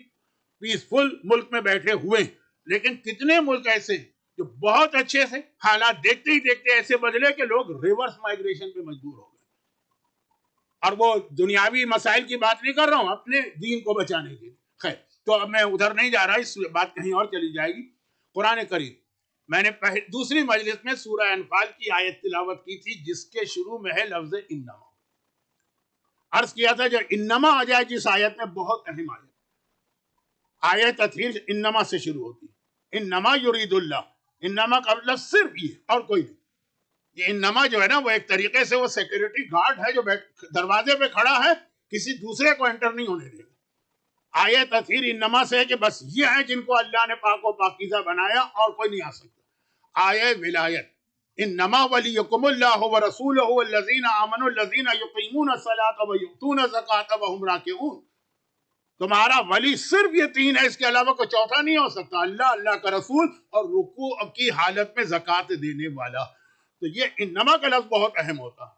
پیسفل ملک میں بیٹھے ہوئے ہیں، لیکن کتنے ملک ایسے جو بہت اچھے سے حالات دیکھتے ہی دیکھتے ایسے بدلے کہ لوگ ریورس مائگریشن پہ مجبور ہو گئے۔ اور وہ دنیاوی مسائل کی بات نہیں کر رہا ہوں، اپنے دین کو بچانے کے لیے۔ خیر، تو اب میں ادھر نہیں جا رہا، اس بات کہیں اور چلی جائے گی۔ قرآن کریم میں نے دوسری مجلس میں سورہ انفال کی آیت تلاوت کی تھی، جس کے شروع میں ہے لفظ انما۔ عرض کیا تھا جب انما آ جائے جس آیت میں، بہت اہم آیت تطہیر انما سے شروع ہوتی ہے، انما یرید اللہ، انما کا مطلب صرف یہ اور کوئی نہیں۔ یہ انما جو ہے نا، وہ ایک طریقے سے وہ سیکورٹی گارڈ ہے جو دروازے پہ کھڑا ہے، کسی دوسرے کو انٹر نہیں ہونے دے گا۔ آیت تطہیر انما سے ہے کہ بس یہ ہیں جن کو اللہ نے پاک و پاکیزہ بنایا، اور کوئی نہیں آ سکتا۔ آیت ولایت، انما ولیکم اللہ ورسولہ والذین آمنوا الذین یقیمون الصلاۃ ویؤتون الزکاۃ وہم راکعون۔ تمہارا ولی صرف یہ تین ہے، اس کے علاوہ کوئی چوتھا نہیں ہو سکتا، اللہ، اللہ کا رسول، اور رکوع کی حالت میں زکوٰۃ دینے والا۔ تو یہ انما کا لفظ بہت اہم ہوتا ہے۔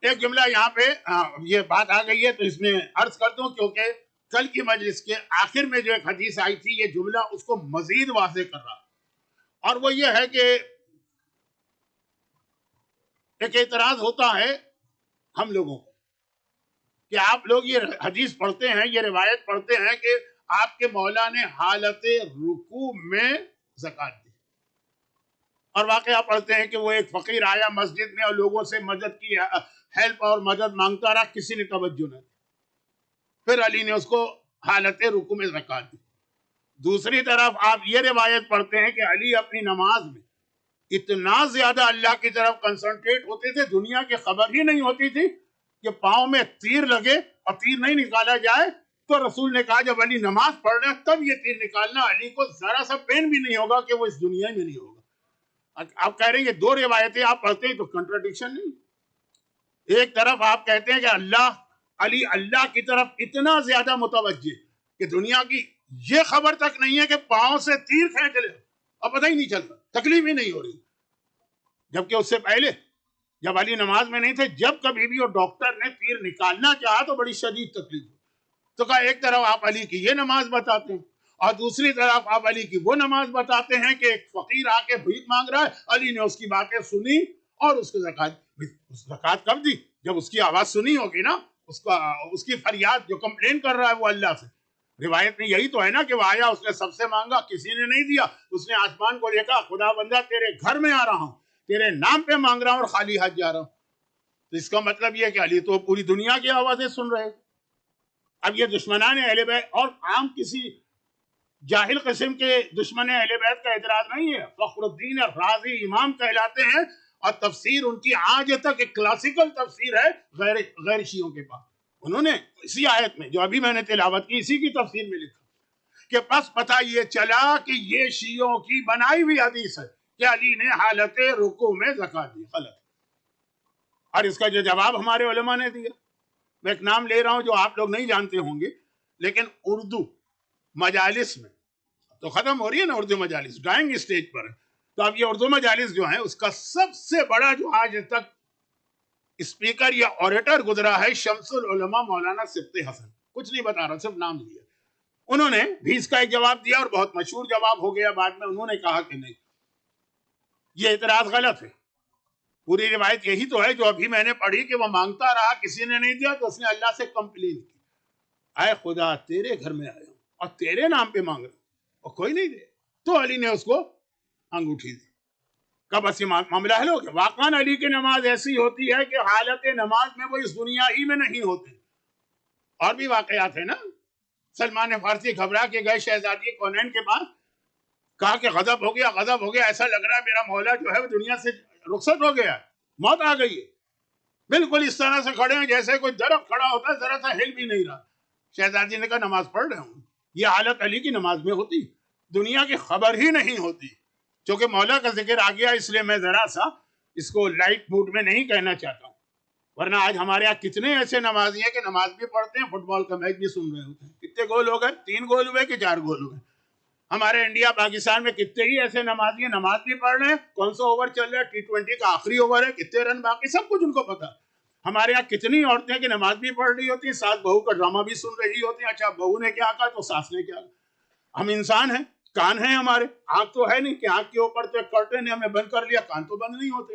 ایک جملہ یہاں پہ یہ بات آ گئی ہے تو اس میں عرض کر دوں، کیونکہ کل کی مجلس کے آخر میں جو ایک حدیث آئی تھی، یہ جملہ اس کو مزید واضح کر رہا، اور وہ یہ ہے کہ ایک اعتراض ہوتا ہے ہم لوگوں کو کہ آپ لوگ یہ حدیث پڑھتے ہیں، یہ روایت پڑھتے ہیں کہ آپ کے مولا نے حالت رکوع میں زکوٰۃ دی، اور واقعہ پڑھتے ہیں کہ وہ ایک فقیر آیا مسجد میں اور لوگوں سے مدد کی ہیلپ اور مدد مانگتا رہا، کسی نے توجہ نہ دی، پھر علی نے اس کو حالت رکوع میں زکوٰۃ دی۔ دوسری طرف آپ یہ روایت پڑھتے ہیں کہ علی اپنی نماز میں اتنا زیادہ اللہ کی طرف کنسنٹریٹ ہوتے تھے، دنیا کی خبر ہی نہیں ہوتی تھی کہ پاؤں میں تیر لگے اور تیر نہیں نکالا جائے، تو رسول نے کہا جب علی نماز پڑھ رہے ہیں تب یہ تیر نکالنا، علی کو ذرا سا پین بھی نہیں ہوگا کہ وہ اس دنیا میں نہیں ہوگا۔ آپ کہہ رہے ہیں یہ دو روایتیں آپ پڑھتے ہیں تو کنٹراڈکشن نہیں۔ ایک طرف آپ کہتے ہیں کہ علی اللہ کی طرف اتنا زیادہ متوجہ کہ دنیا کی یہ خبر تک نہیں ہے کہ پاؤں سے تیر کھینچ لے اور پتہ ہی نہیں چلتا، تکلیف ہی نہیں ہو رہی، جبکہ اس سے پہلے جب علی نماز میں نہیں تھے، جب کبھی بھی وہ ڈاکٹر نے تیر نکالنا چاہا تو بڑی شدید تکلیف ہوئی۔ تو کہا ایک طرف آپ علی کی یہ نماز بتاتے ہیں، اور دوسری طرف آپ علی کی وہ نماز بتاتے ہیں کہ ایک فقیر آ کے بھیک مانگ رہا ہے، علی نے اس کی باتیں سنی اور اس کو زکوٰۃ کب دی؟ جب اس کی آواز سنی ہوگی نا، اس کی فریاد جو کمپلین کر رہا ہے وہ اللہ سے۔ روایت میں یہی تو ہے نا کہ وہ آیا، اس نے سب سے مانگا، کسی نے نہیں دیا، اس نے آسمان کو دیکھا، خدا بندہ تیرے گھر میں آ رہا ہوں، تیرے نام پہ مانگ رہا ہوں اور خالی ہاتھ جا رہا ہوں۔ تو اس کا مطلب یہ کہ علی تو پوری دنیا کی آوازیں سن رہے۔ اب یہ دشمنان اہل بیت اور عام کسی جاہل قسم کے دشمن اہل بیت کا اعتراض نہیں ہے، فخر الدین رازی امام کہلاتے ہیں، اور تفسیر ان کی آج تک ایک کلاسیکل تفسیر ہے غیر شیعوں کے پاس۔ انہوں نے اسی آیت میں جو ابھی میں نے تلاوت کی، اسی کی تفسیر میں لکھا کہ بس پتہ یہ چلا کہ یہ شیعوں کی بنائی ہوئی حدیث ہے کہ علی نے حالت رکوع میں زکوٰۃ دی، غلط۔ اور اس کا جو جواب ہمارے علماء نے دیا، میں ایک نام لے رہا ہوں جو آپ لوگ نہیں جانتے ہوں گے، لیکن اردو مجالس میں تو ختم ہو رہی ہے نا اردو مجالس، ڈرائنگ اسٹیج پر ہے۔ تو اب یہ اردو مجالس جو ہیں اس کا سب سے بڑا جو آج تک اسپیکر یا اوریٹر گزرا ہے شمس العلماء مولانا سبط حسن، کچھ نہیں بتا رہا، صرف نام لیا۔ انہوں نے بھی اس کا ایک جواب دیا اور بہت مشہور جواب ہو گیا بعد میں۔ انہوں نے کہا کہ نہیں، یہ اعتراض غلط ہے، پوری روایت یہی تو ہے جو ابھی میں نے پڑھی کہ وہ مانگتا رہا، کسی نے نہیں دیا تو اس نے اللہ سے کمپلین کی، اے خدا تیرے گھر میں آیا ہوں اور تیرے نام پہ مانگ رہا ہوں اور کوئی نہیں دے، تو علی نے اس کو انگوٹھی دی۔ کب بس یہ معاملہ حل ہو گیا۔ واقعاً علی کی نماز ایسی ہوتی ہے کہ حالت نماز میں وہ اس دنیا ہی میں نہیں ہوتے۔ اور بھی واقعات ہیں نا، سلمان فارسی گھبرا کے گئے شہزادی کونین کے پاس، کہا کہ غضب ہو گیا، غضب ہو گیا، ایسا لگ رہا ہے میرا مولا جو ہے وہ دنیا سے رخصت ہو گیا، موت آ گئی ہے۔ بالکل اس طرح سے کھڑے ہیں جیسے کوئی درخت کھڑا ہوتا ہے، ذرا سا ہل بھی نہیں رہا۔ شہزادی نے کہا نماز پڑھ رہا ہوں۔ یہ حالت علی کی نماز میں ہوتی، دنیا کی خبر ہی نہیں ہوتی۔ چونکہ مولا کا ذکر آ گیا اس لیے میں ذرا سا اس کو لائٹ موڈ میں نہیں کہنا چاہتا ہوں، ورنہ آج ہمارے یہاں کتنے ایسے نمازی ہیں کہ نماز بھی پڑھتے ہیں، فٹ بال کا میچ بھی سن رہے ہوتے ہیں۔ کتنے گول ہو گئے؟ 3 گول ہوئے کہ 4 گول ہوئے؟ ہمارے انڈیا پاکستان میں کتنے ہی ایسے نمازی ہیں، نماز بھی پڑھ رہے ہیں، کون سا اوور چل رہا ہے، T20 کا آخری اوور ہے، کتنے رن باقی، سب کچھ ان کو پتا۔ ہمارے یہاں کتنی عورتیں کہ نماز بھی پڑھ رہی ہوتی ہیں، ساس بہو کا ڈرامہ بھی سن رہی ہوتی ہیں، اچھا بہو نے کیا کہا تو ساس نے کیا کہا۔ ہم انسان ہیں، کان ہیں ہمارے، آنکھ تو ہے نہیں کہ آنکھ کے اوپر تو کرٹن نے ہمیں بند کر لیا، کان تو بند نہیں ہوتے۔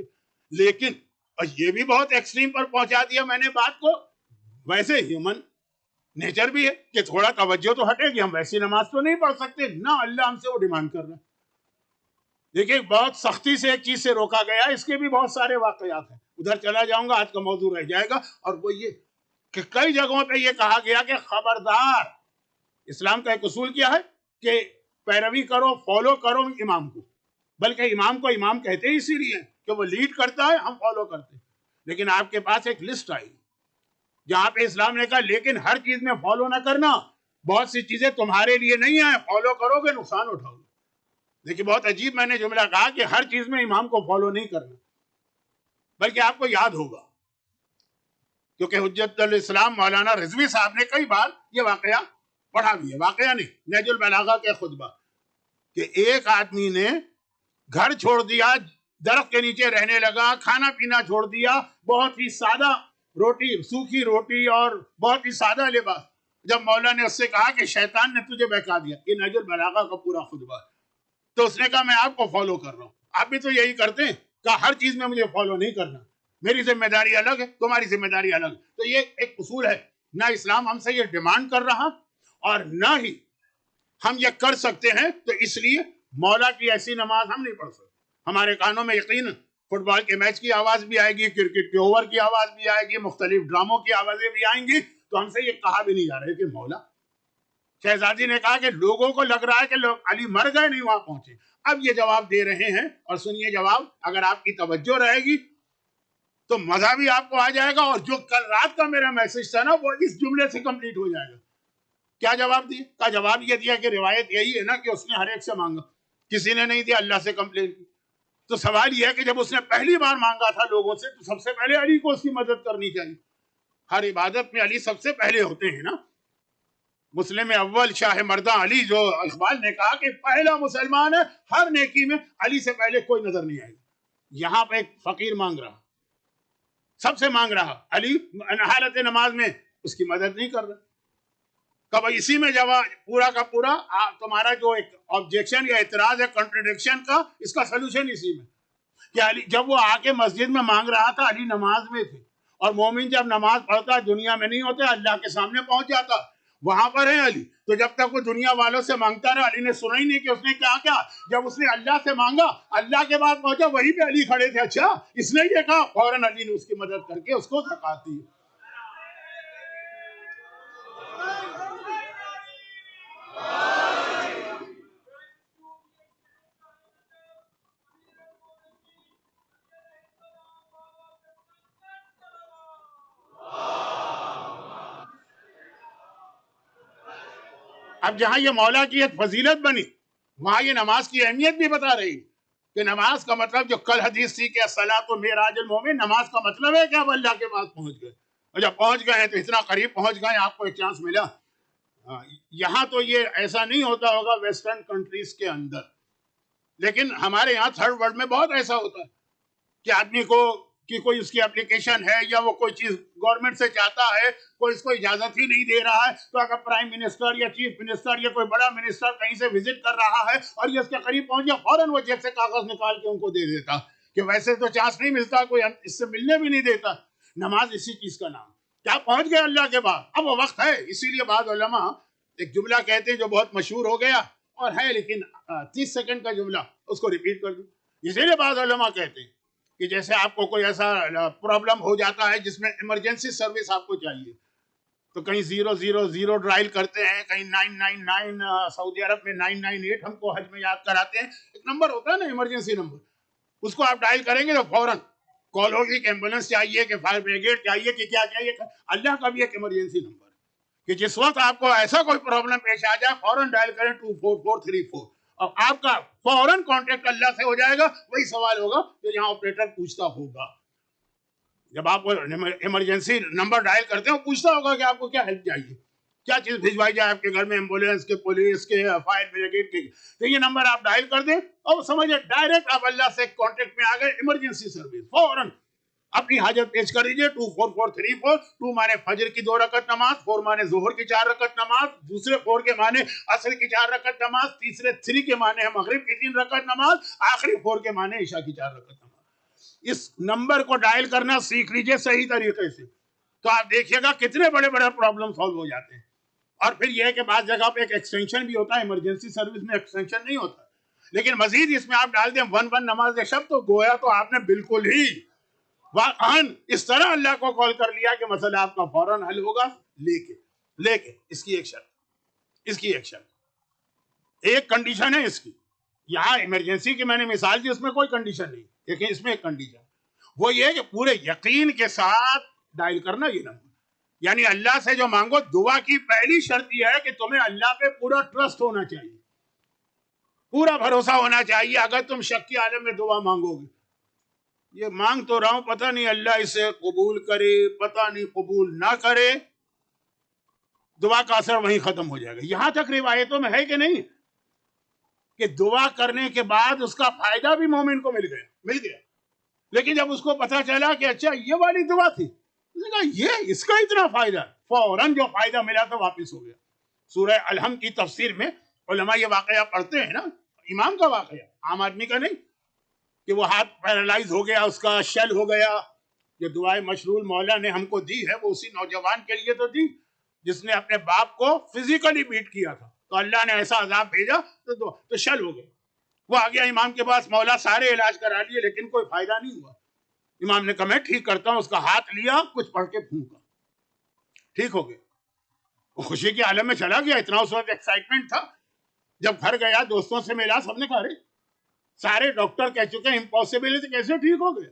لیکن یہ بھی بہت ایکسٹریم پر پہنچا دیا میں نے بات کو۔ ویسے ہیومن نیچر بھی ہے کہ تھوڑا توجہ تو ہٹے گی، ہم ویسی نماز تو نہیں پڑھ سکتے نہ، اللہ ہم سے وہ ڈیمانڈ کر رہا ہے۔ دیکھیں بہت سختی سے ایک چیز سے روکا گیا، اس کے بھی بہت سارے واقعات ہیں، ادھر چلا جاؤں گا، آج کا موضوع رہ جائے گا۔ اور وہ یہ کہ کئی جگہوں پہ یہ کہا گیا کہ خبردار، اسلام کا ایک اصول کیا ہے کہ پیروی کرو، فالو کرو امام کو، بلکہ امام کو امام کہتے ہی اسی لیے کہ وہ لیڈ کرتا ہے، ہم فالو کرتے ہیں۔ لیکن آپ کے پاس ایک لسٹ آئی جہاں پہ اسلام نے کہا لیکن ہر چیز میں فالو نہ کرنا، بہت سی چیزیں تمہارے لیے نہیں ہیں، فالو کرو گے نقصان اٹھاؤ گے۔ دیکھیں بہت عجیب میں نے جملہ کہا کہ ہر چیز میں امام کو فالو نہیں کرنا، بلکہ آپ کو یاد ہوگا کیونکہ حجت الاسلام مولانا رضوی صاحب نے کئی بار یہ واقعہ پڑھا بھی ہے، واقعہ نہیں، نہج البلاغہ کے خطبہ، کہ ایک آدمی نے گھر چھوڑ دیا، درخت کے نیچے رہنے لگا، کھانا پینا چھوڑ دیا، بہت ہی سادہ روٹی، سوکھی روٹی اور بہت ہی سادہ لباس۔ جب مولا نے اس سے کہا کہ شیطان نے تجھے بہکا دیا، یہ نہج البلاغہ کا پورا خطبہ ہے، تو اس نے کہا میں آپ کو فالو کر رہا ہوں، آپ بھی تو یہی کرتے ہیں، کہا ہر چیز میں مجھے فالو نہیں کرنا، میری ذمہ داری الگ ہے، تمہاری ذمہ داری الگ۔ تو یہ ایک اصول ہے، نہ اسلام ہم سے یہ ڈیمانڈ کر رہا اور نہ ہی ہم یہ کر سکتے ہیں، تو اس لیے مولا کی ایسی نماز ہم نہیں پڑھ سکتے۔ ہمارے کانوں میں یقیناً فٹ بال کے میچ کی آواز بھی آئے گی، کرکٹ کے اوور کی آواز بھی آئے گی، مختلف ڈراموں کی آوازیں بھی آئیں گی، تو ہم سے یہ کہا بھی نہیں جا رہا ہے کہ مولا۔ شہزادی نے کہا کہ لوگوں کو لگ رہا ہے کہ لوگ علی مر گئے نہیں وہاں پہنچے۔ اب یہ جواب دے رہے ہیں اور سنیے جواب، اگر آپ کی توجہ رہے گی تو مزہ بھی آپ کو آ جائے گا، اور جو کل رات کا میرا میسج تھا نا وہ اس جملے سے کمپلیٹ ہو جائے گا۔ کیا جواب دیا؟ کا جواب یہ دیا کہ روایت یہی ہے نا کہ اس نے ہر ایک سے مانگا، کسی نے نہیں دیا، اللہ سے کمپلین کی۔ تو سوال یہ ہے کہ جب اس نے پہلی بار مانگا تھا لوگوں سے تو سب سے پہلے علی کو اس کی مدد کرنی چاہیے۔ ہر عبادت میں علی سب سے پہلے ہوتے ہیں نا۔ مسلم اول شاہ مردہ علی، جو اقبال نے کہا کہ پہلا مسلمان ہے، ہر نیکی میں علی سے پہلے کوئی نظر نہیں آئے گا۔ یہاں پہ ایک فقیر مانگ رہا، سب سے مانگ رہا، علی حالت نماز میں اس کی مدد نہیں کر رہا۔ کب اسی میں جواب پورا کا پورا تمہارا جو ایک آبجیکشن یا اعتراض ہے کنٹرڈکشن کا، اس کا سلوشن اسی میں کہ علی جب وہ آ کے مسجد میں مانگ رہا تھا، علی نماز میں تھے، اور مومن جب نماز پڑھتا دنیا میں نہیں ہوتے، اللہ کے سامنے پہنچ جاتا، وہاں پر ہے علی۔ تو جب تک وہ دنیا والوں سے مانگتا رہا، علی نے سنا ہی نہیں کہ اس نے کیا کیا۔ جب اس نے اللہ سے مانگا، اللہ کے بعد پہنچا، وہیں پہ علی کھڑے تھے، اچھا اس نے یہ کہا، فوراً علی نے اس کی مدد کر کے اس کو زکات دی۔ اب جہاں یہ مولا کی ایک فضیلت بنی، وہاں یہ نماز کی اہمیت بھی بتا رہی کہ نماز کا مطلب جو کل حدیث تھی کہ الصلاۃ معراج المومن، نماز کا مطلب ہے کہ آپ اللہ کے پاس پہنچ گئے، اور جب پہنچ گئے ہیں تو اتنا قریب پہنچ گئے، آپ کو ایک چانس ملا ہاں، یہاں تو یہ ایسا نہیں ہوتا ہوگا ویسٹرن کنٹریز کے اندر، لیکن ہمارے یہاں تھرڈ ورلڈ میں بہت ایسا ہوتا ہے کہ آدمی کو کہ کوئی اس کی اپلیکیشن ہے یا وہ کوئی چیز گورنمنٹ سے چاہتا ہے، کوئی اس کو اجازت ہی نہیں دے رہا ہے، تو اگر پرائم منسٹر یا چیف منسٹر یا کوئی بڑا منسٹر کہیں سے وزٹ کر رہا ہے اور یہ اس کے قریب پہنچ گیا، فوراً وہ جیب سے کاغذ نکال کے ان کو دے دیتا کہ ویسے تو چانس نہیں ملتا، کوئی اس سے ملنے بھی نہیں دیتا۔ نماز اسی چیز کا نام، کیا پہنچ گئے اللہ کے بعد، اب وہ وقت ہے۔ اسی لیے بعض علماء ایک جملہ کہتے ہیں جو بہت مشہور ہو گیا اور ہے، لیکن 30 سیکنڈ کا جملہ، اس کو ریپیٹ کر دوں۔ اسی لیے بعض علماء کہتے ہیں کہ جیسے آپ کو کوئی ایسا پرابلم ہو جاتا ہے جس میں ایمرجنسی سروس آپ کو چاہیے، تو کہیں 000 ڈرائل کرتے ہیں، کہیں 999، سعودی عرب میں 998 ہم کو حج میں یاد کراتے ہیں، ایک نمبر ہوتا ہے نا ایمرجنسی نمبر، اس کو آپ ڈائل کریں گے تو فوراً کال ہوگی کہ ایمبولینس چاہیے، کہ فائر بریگیڈ چاہیے، کہ کیا چاہیے۔ اللہ کا بھی ایک ایمرجنسی نمبر کہ جس وقت آپ کو ایسا کوئی پرابلم پیش آ جائے فوراً ڈائل کریں 24434، اور آپ کا فوراً کانٹیکٹ اللہ سے ہو جائے گا۔ وہی سوال ہوگا جو یہاں آپریٹر پوچھتا ہوگا جب آپ ایمرجنسی نمبر ڈائل کرتے ہیں، وہ پوچھتا ہوگا کہ آپ کو کیا ہیلپ چاہیے، کیا چیز بھجوائی جائے آپ کے گھر میں، ایمبولینس کے، پولیس کے، فائر بریگیڈ کے۔ تو یہ نمبر آپ ڈائل کر دیں اور سمجھے ڈائریکٹ آپ اللہ سے کانٹیکٹ میں آ گئے، ایمرجنسی سروس، فوراً اپنی حاجت پیش کر دیجیے۔ 24434، 2 مانے فجر کی 2 رکعت نماز، 4 مانے ظہر کی 4 رکعت نماز، دوسرے 4 کے مانے عصر کی 4 رکعت نماز، تیسرے 3 کے مانے ہے مغرب کی 3 رکعت نماز، آخری 4 کے مانے عشاء کی 4 رکعت نماز۔ اس نمبر کو ڈائل کرنا سیکھ لیجیے صحیح طریقے سے، تو آپ دیکھیے گا کتنے بڑے بڑے پرابلم سالو ہو جاتے ہیں۔ اور پھر یہ ہے کہ بعض جگہ پہ ایک ایکسٹینشن بھی ہوتا ہے، ایمرجنسی سروس میں ایکسٹینشن نہیں ہوتا، لیکن مزید اس میں آپ ڈال دیں 11 نماز شب، تو گویا تو آپ نے بالکل ہی واقعاً اس طرح اللہ کو کال کر لیا کہ مسئلہ آپ کا فوراً حل ہوگا۔ لیکن اس کی ایک شرط، ایک کنڈیشن ہے اس کی۔ یہاں ایمرجنسی کی میں نے مثال دی، اس میں کوئی کنڈیشن نہیں، لیکن اس میں ایک کنڈیشن، وہ یہ کہ پورے یقین کے ساتھ ڈائل کرنا یہ نمبر، یعنی اللہ سے جو مانگو، دعا کی پہلی شرط یہ ہے کہ تمہیں اللہ پہ پورا ٹرسٹ ہونا چاہیے، پورا بھروسہ ہونا چاہیے۔ اگر تم شک کے عالم میں دعا مانگو گے، یہ مانگ تو رہا ہوں، پتہ نہیں اللہ اسے قبول کرے، پتہ نہیں قبول نہ کرے، دعا کا اثر وہیں ختم ہو جائے گا۔ یہاں تک روایتوں میں ہے کہ نہیں کہ دعا کرنے کے بعد اس کا فائدہ بھی مومن کو مل گیا، لیکن جب اس کو پتہ چلا کہ اچھا یہ والی دعا تھی، اس نے کہا یہ اس کا اتنا فائدہ، فوراً جو فائدہ ملا تھا واپس ہو گیا۔ سورہ الحمد کی تفسیر میں علماء یہ واقعہ پڑھتے ہیں نا، امام کا واقعہ، عام آدمی کا نہیں، کہ وہ ہاتھ پیرالائز ہو گیا، اس کا شل ہو گیا۔ جو دعائے مشروع مولا نے ہم کو دی ہے وہ اسی نوجوان کے لیے تو دی جس نے اپنے باپ کو فزیکلی بیٹ کیا تھا، تو اللہ نے ایسا عذاب بھیجا تو شل ہو گیا۔ وہ آ گیا امام کے پاس، مولا سارے علاج کرا لیے لیکن کوئی فائدہ نہیں ہوا۔ امام نے کہا میں ٹھیک کرتا ہوں، اس کا ہاتھ لیا، کچھ پڑھ کے پھونکا، ٹھیک ہو گیا۔ وہ خوشی کے عالم میں چلا گیا، اتنا اس وقت ایکسائٹمنٹ تھا۔ جب گھر گیا، دوستوں سے ملا، سب نے کہا رے سارے ڈاکٹر کہہ چکے ہیں امپاسبل ہے، کیسے ٹھیک ہو گیا؟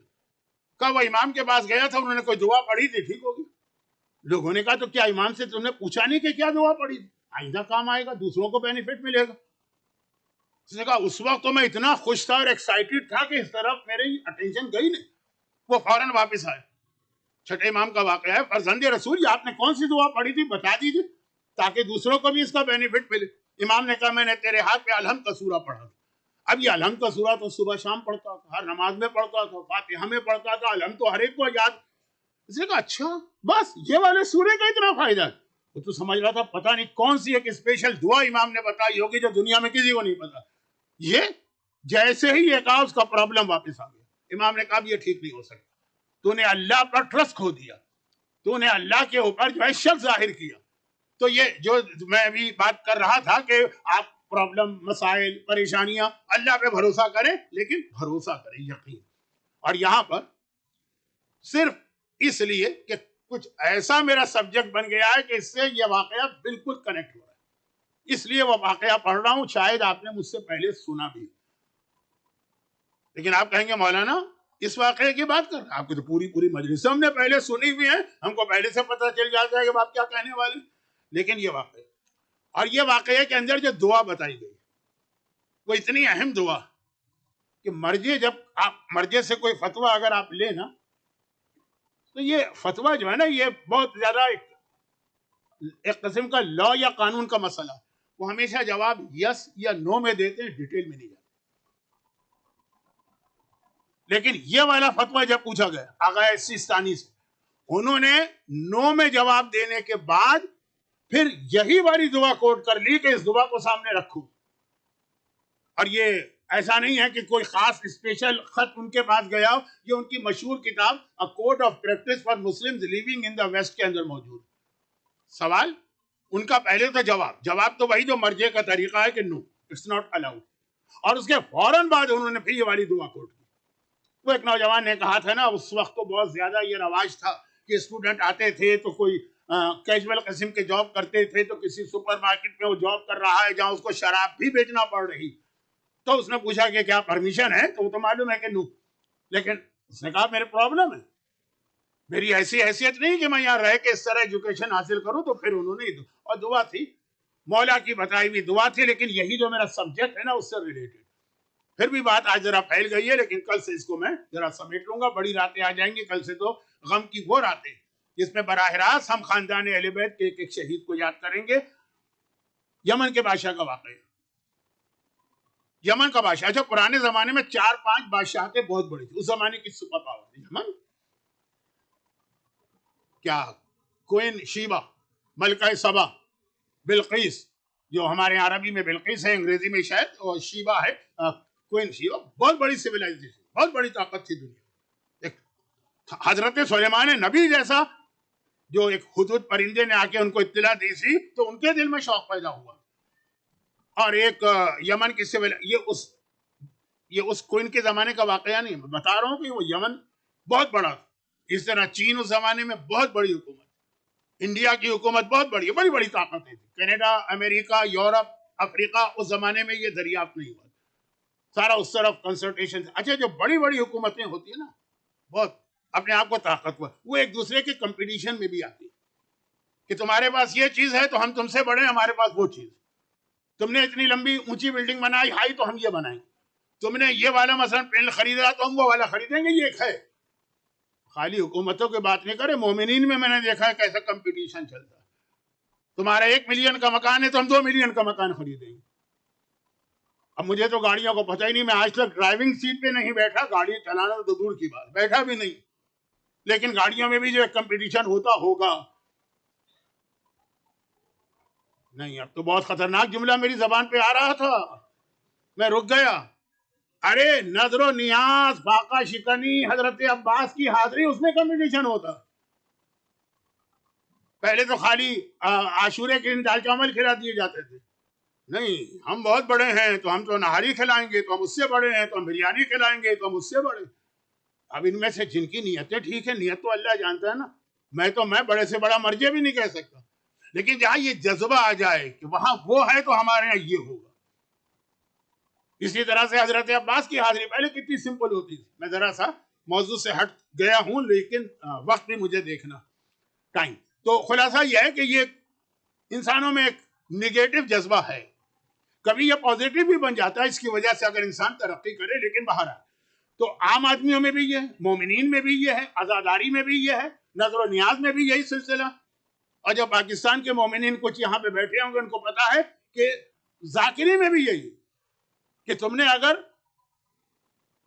کہا وہ امام کے پاس گیا تھا، انہوں نے کوئی دعا پڑھی تھی، ٹھیک ہو گئی۔ لوگوں نے کہا تو کیا امام سے تم نے پوچھا نہیں کہ کیا دعا پڑھی تھی؟ آئندہ کام آئے گا، دوسروں کو بینیفٹ ملے گا۔ اس نے کہا اس وقت تو میں اتنا خوش تھا اور ایکسائٹڈ تھا کہ اس طرف میری اٹینشن گئی نہیں۔ وہ فوراً واپس آئے۔ چھٹے امام کا واقعہ ہے، فرزند رسول یہ آپ نے کون سی دعا پڑھی تھی بتا دیجیے تاکہ دوسروں کو بھی اس کا بینیفٹ ملے۔ امام نے کہا میں نے تیرے ہاتھ پہ الحمد کا سورہ پڑھا تھا۔ اب یہ الحمد کا سورہ تو صبح شام پڑھتا تھا، ہر نماز میں پڑھتا تھا، فاتحہ میں پڑھتا تھا، الحمد تو ہر ایک کو یاد۔ اس نے کہا اچھا بس یہ والے سورے کا اتنا فائدہ ہے؟ وہ تو سمجھ رہا تھا پتہ نہیں کون سی ایک اسپیشل دعا امام نے بتائی ہوگی جو دنیا میں کسی کو نہیں پتا۔ یہ جیسے ہی یہ کہا اس کا پرابلم واپس آ گیا۔ امام نے کہا یہ ٹھیک نہیں ہو سکتا، تو نے اللہ پر ٹرسٹ کھو دیا، تو نے اللہ کے اوپر جو ہے شک ظاہر کیا۔ تو یہ جو میں ابھی بات کر رہا تھا کہ آپ پرابلم، مسائل، پریشانیاں، اللہ پہ بھروسہ کریں، لیکن بھروسہ کریں یقین۔ اور یہاں پر صرف اس لیے کہ کچھ ایسا میرا سبجیکٹ بن گیا ہے کہ اس سے یہ واقعہ بالکل کنیکٹ ہو رہا ہے، اس لیے وہ واقعہ پڑھ رہا ہوں، شاید آپ نے مجھ سے پہلے سنا بھی، لیکن آپ کہیں گے مولانا اس واقعے کی بات کر رہے ہیں، آپ کی تو پوری مجلس ہم نے پہلے سنی ہوئی ہے، ہم کو پہلے سے پتہ چل جاتا ہے کہ آپ کیا کہنے والے۔ لیکن یہ واقعہ، اور یہ واقعے کے اندر جو دعا بتائی گئی وہ اتنی اہم دعا کہ مرجے، جب آپ مرجے سے کوئی فتویٰ اگر آپ لیں نا، تو یہ فتویٰ جو ہے نا یہ بہت زیادہ ایک قسم کا لا یا قانون کا مسئلہ، وہ ہمیشہ جواب یس یا نو میں دیتے ہیں، ڈیٹیل میں نہیں جاتے. لیکن یہ والا فتویٰ جب پوچھا گیا آغا سیستانی سے، انہوں نے نو میں جواب دینے کے بعد پھر یہی والی دعا کوٹ کر لی کہ اس دعا کو سامنے رکھو. اور یہ ایسا نہیں ہے کہ کوئی خاص اسپیشل خط ان کے پاس گیا، یہ ان کی مشہور کتاب A Code of Practice for Muslims Living in the West کے اندر موجود. سوال ان کا پہلے تو جواب تو وہی جو مرجع کا طریقہ ہے کہ نو اٹس ناٹ الاؤڈ، اور اس کے فوراً بعد انہوں نے پھر یہ والی دعا کوٹ کی. وہ ایک نوجوان نے کہا تھا نا، اس وقت تو بہت زیادہ یہ رواج تھا کہ اسٹوڈنٹ آتے تھے تو کوئی کیجول قسم کے جاب کرتے تھے، تو کسی سپر مارکیٹ میں وہ جاب کر رہا ہے جہاں اس کو شراب بھی بیچنا پڑ رہی، تو اس نے پوچھا کہ کیا پرمیشن ہے، تو وہ تو معلوم ہے کہ نو. لیکن اس نے کہا میرے پرابلم ہے، میری ایسی حیثیت نہیں کہ میں یہاں رہ کے اس طرح ایجوکیشن حاصل کروں. تو پھر انہوں نے اور دعا تھی، مولا کی بتائی ہوئی دعا تھی، لیکن یہی جو میرا سبجیکٹ ہے نا اس سے ریلیٹڈ. پھر بھی بات آج ذرا پھیل گئی ہے، لیکن کل سے اس کو میں ذرا سمیٹ لوں گا. بڑی راتیں آ جائیں گی کل سے، تو غم کی وہ راتیں جس میں براہ راست ہم خاندان اہل بیت کے ایک ایک شہید کو یاد کریں گے. یمن کے بادشاہ کا واقعہ، یمن کا بادشاہ، اچھا پرانے زمانے میں 4-5 بادشاہتیں بہت بڑی تھی. اس زمانے کی سپر پاور تھی یمن. کیا کوئن شیبا، ملکہ سبا، بلقیس، جو ہمارے عربی میں بلقیس ہے، انگریزی میں شاید اور شیبا ہے، کوئن شیبا. بہت بڑی سویلائزیشن، بہت بڑی طاقت تھی دنیا. ایک حضرت سلیمان نبی جیسا جو ایک ہدہد پرندے نے آ کے ان کو اطلاع دی تھی، تو ان کے دل میں شوق پیدا ہوا. اور ایک یمن کی یہ اس کوئن کے زمانے کا واقعہ نہیں، میں بتا رہا ہوں کہ وہ یمن بہت بڑا تھا. اس طرح چین اس زمانے میں بہت بڑی حکومت، انڈیا کی حکومت بہت بڑی، بڑی بڑی طاقتیں تھیں. کینیڈا، امریکہ، یورپ، افریقہ، اس زمانے میں یہ دریافت نہیں ہوا، سارا اس طرف کنسلٹیشن. اچھا جو بڑی بڑی حکومتیں ہوتی ہیں نا، بہت اپنے آپ کو طاقتور، وہ ایک دوسرے کے کمپٹیشن میں بھی آتی ہے کہ تمہارے پاس یہ چیز ہے تو ہم تم سے بڑے ہیں، ہمارے پاس وہ چیز. تم نے اتنی لمبی اونچی بلڈنگ بنائی ہائی، تو ہم یہ بنائیں. تم نے یہ والا مثلا پین خریدا تو ہم وہ والا خریدیں گے. یہ ایک ہے. خالی حکومتوں کی بات نہیں کرے، مومنین میں نے دیکھا ہے کیسا کمپٹیشن چلتا ہے. تمہارا 1 ملین کا مکان ہے تو ہم 2 ملین کا مکان خریدیں گے. اب مجھے تو گاڑیوں کو پتہ ہی نہیں، میں آج تک ڈرائیونگ سیٹ پہ نہیں بیٹھا، گاڑی چلانا تو دور کی بات، بیٹھا بھی نہیں. لیکن گاڑیوں میں بھی جو کمپٹیشن ہوتا ہوگا. نہیں، اب تو بہت خطرناک جملہ میری زبان پہ آ رہا تھا، میں رک گیا. ارے نظر و نیاز، فاقہ شکنی، حضرت عباس کی حاضری، اس میں کمپٹیشن ہوتا. پہلے تو خالی عاشورے کے دن دال چاول کھلا دیے جاتے تھے. نہیں، ہم بہت بڑے ہیں تو ہم تو نہاری کھلائیں گے، تو ہم اس سے بڑے ہیں تو ہم بریانی کھلائیں گے، تو ہم اس سے بڑے. اب ان میں سے جن کی نیتیں ٹھیک ہے، نیت تو اللہ جانتا ہے نا، میں بڑے سے بڑا مرجع بھی نہیں کہہ سکتا. لیکن جہاں یہ جذبہ آ جائے کہ وہاں وہ ہے تو ہمارے یہاں یہ ہوگا. اسی طرح سے حضرت عباس کی حاضری پہلے کتنی سمپل ہوتی تھی. میں ذرا سا موضوع سے ہٹ گیا ہوں، لیکن وقت بھی مجھے دیکھنا، ٹائم. تو خلاصہ یہ ہے کہ یہ انسانوں میں ایک نگیٹو جذبہ ہے، کبھی یہ پازیٹیو بھی بن جاتا ہے اس کی وجہ سے اگر انسان ترقی کرے. لیکن باہر آئے تو عام آدمیوں میں بھی یہ ہے، مومنین میں بھی یہ ہے، عزاداری میں بھی یہ ہے، نظر و نیاز میں بھی یہی سلسلہ. اور جو پاکستان کے مومنین کچھ یہاں پہ بیٹھے ہوں گے ان کو پتا ہے کہ ذاکری میں بھی یہی کہ تم نے اگر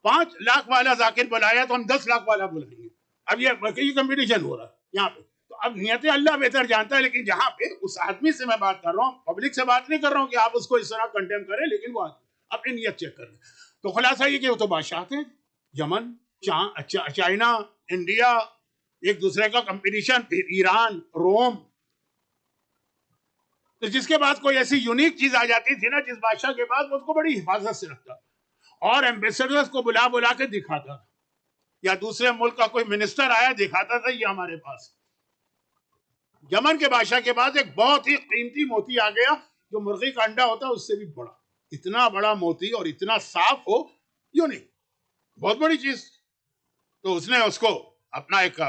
5 لاکھ والا ذاکر بلایا تو ہم 10 لاکھ والا بلائیں گے. اب یہ کمپٹیشن ہو رہا ہے یہاں پہ. تو اب نیتیں اللہ بہتر جانتا ہے، لیکن جہاں پہ اس آدمی سے میں بات کر رہا ہوں، پبلک سے بات نہیں کر رہا ہوں کہ آپ اس کو اس طرح کنڈیم کریں، لیکن وہ اپنی نیت چیک کر لیں. تو خلاصہ یہ کہ وہ تو بادشاہ تھے، یمن، چائنا، انڈیا، ایک دوسرے کا کمپٹیشن، پھر ایران، روم. تو جس کے بعد کوئی ایسی یونیک چیز آ جاتی تھی نا جس بادشاہ کے بعد، وہ اس کو بڑی حفاظت سے رکھتا اور ایمبیسڈرز کو بلا بلا کے دکھاتا تھا، یا دوسرے ملک کا کوئی منسٹر آیا دکھاتا تھا یہ ہمارے پاس. یمن کے بادشاہ کے بعد ایک بہت ہی قیمتی موتی آ گیا جو مرغی کا انڈا ہوتا ہے اس سے بھی بڑا. اتنا بڑا موتی اور اتنا صاف ہو، یونیک، بہت بڑی چیز. تو اس نے اس کو اپنا ایک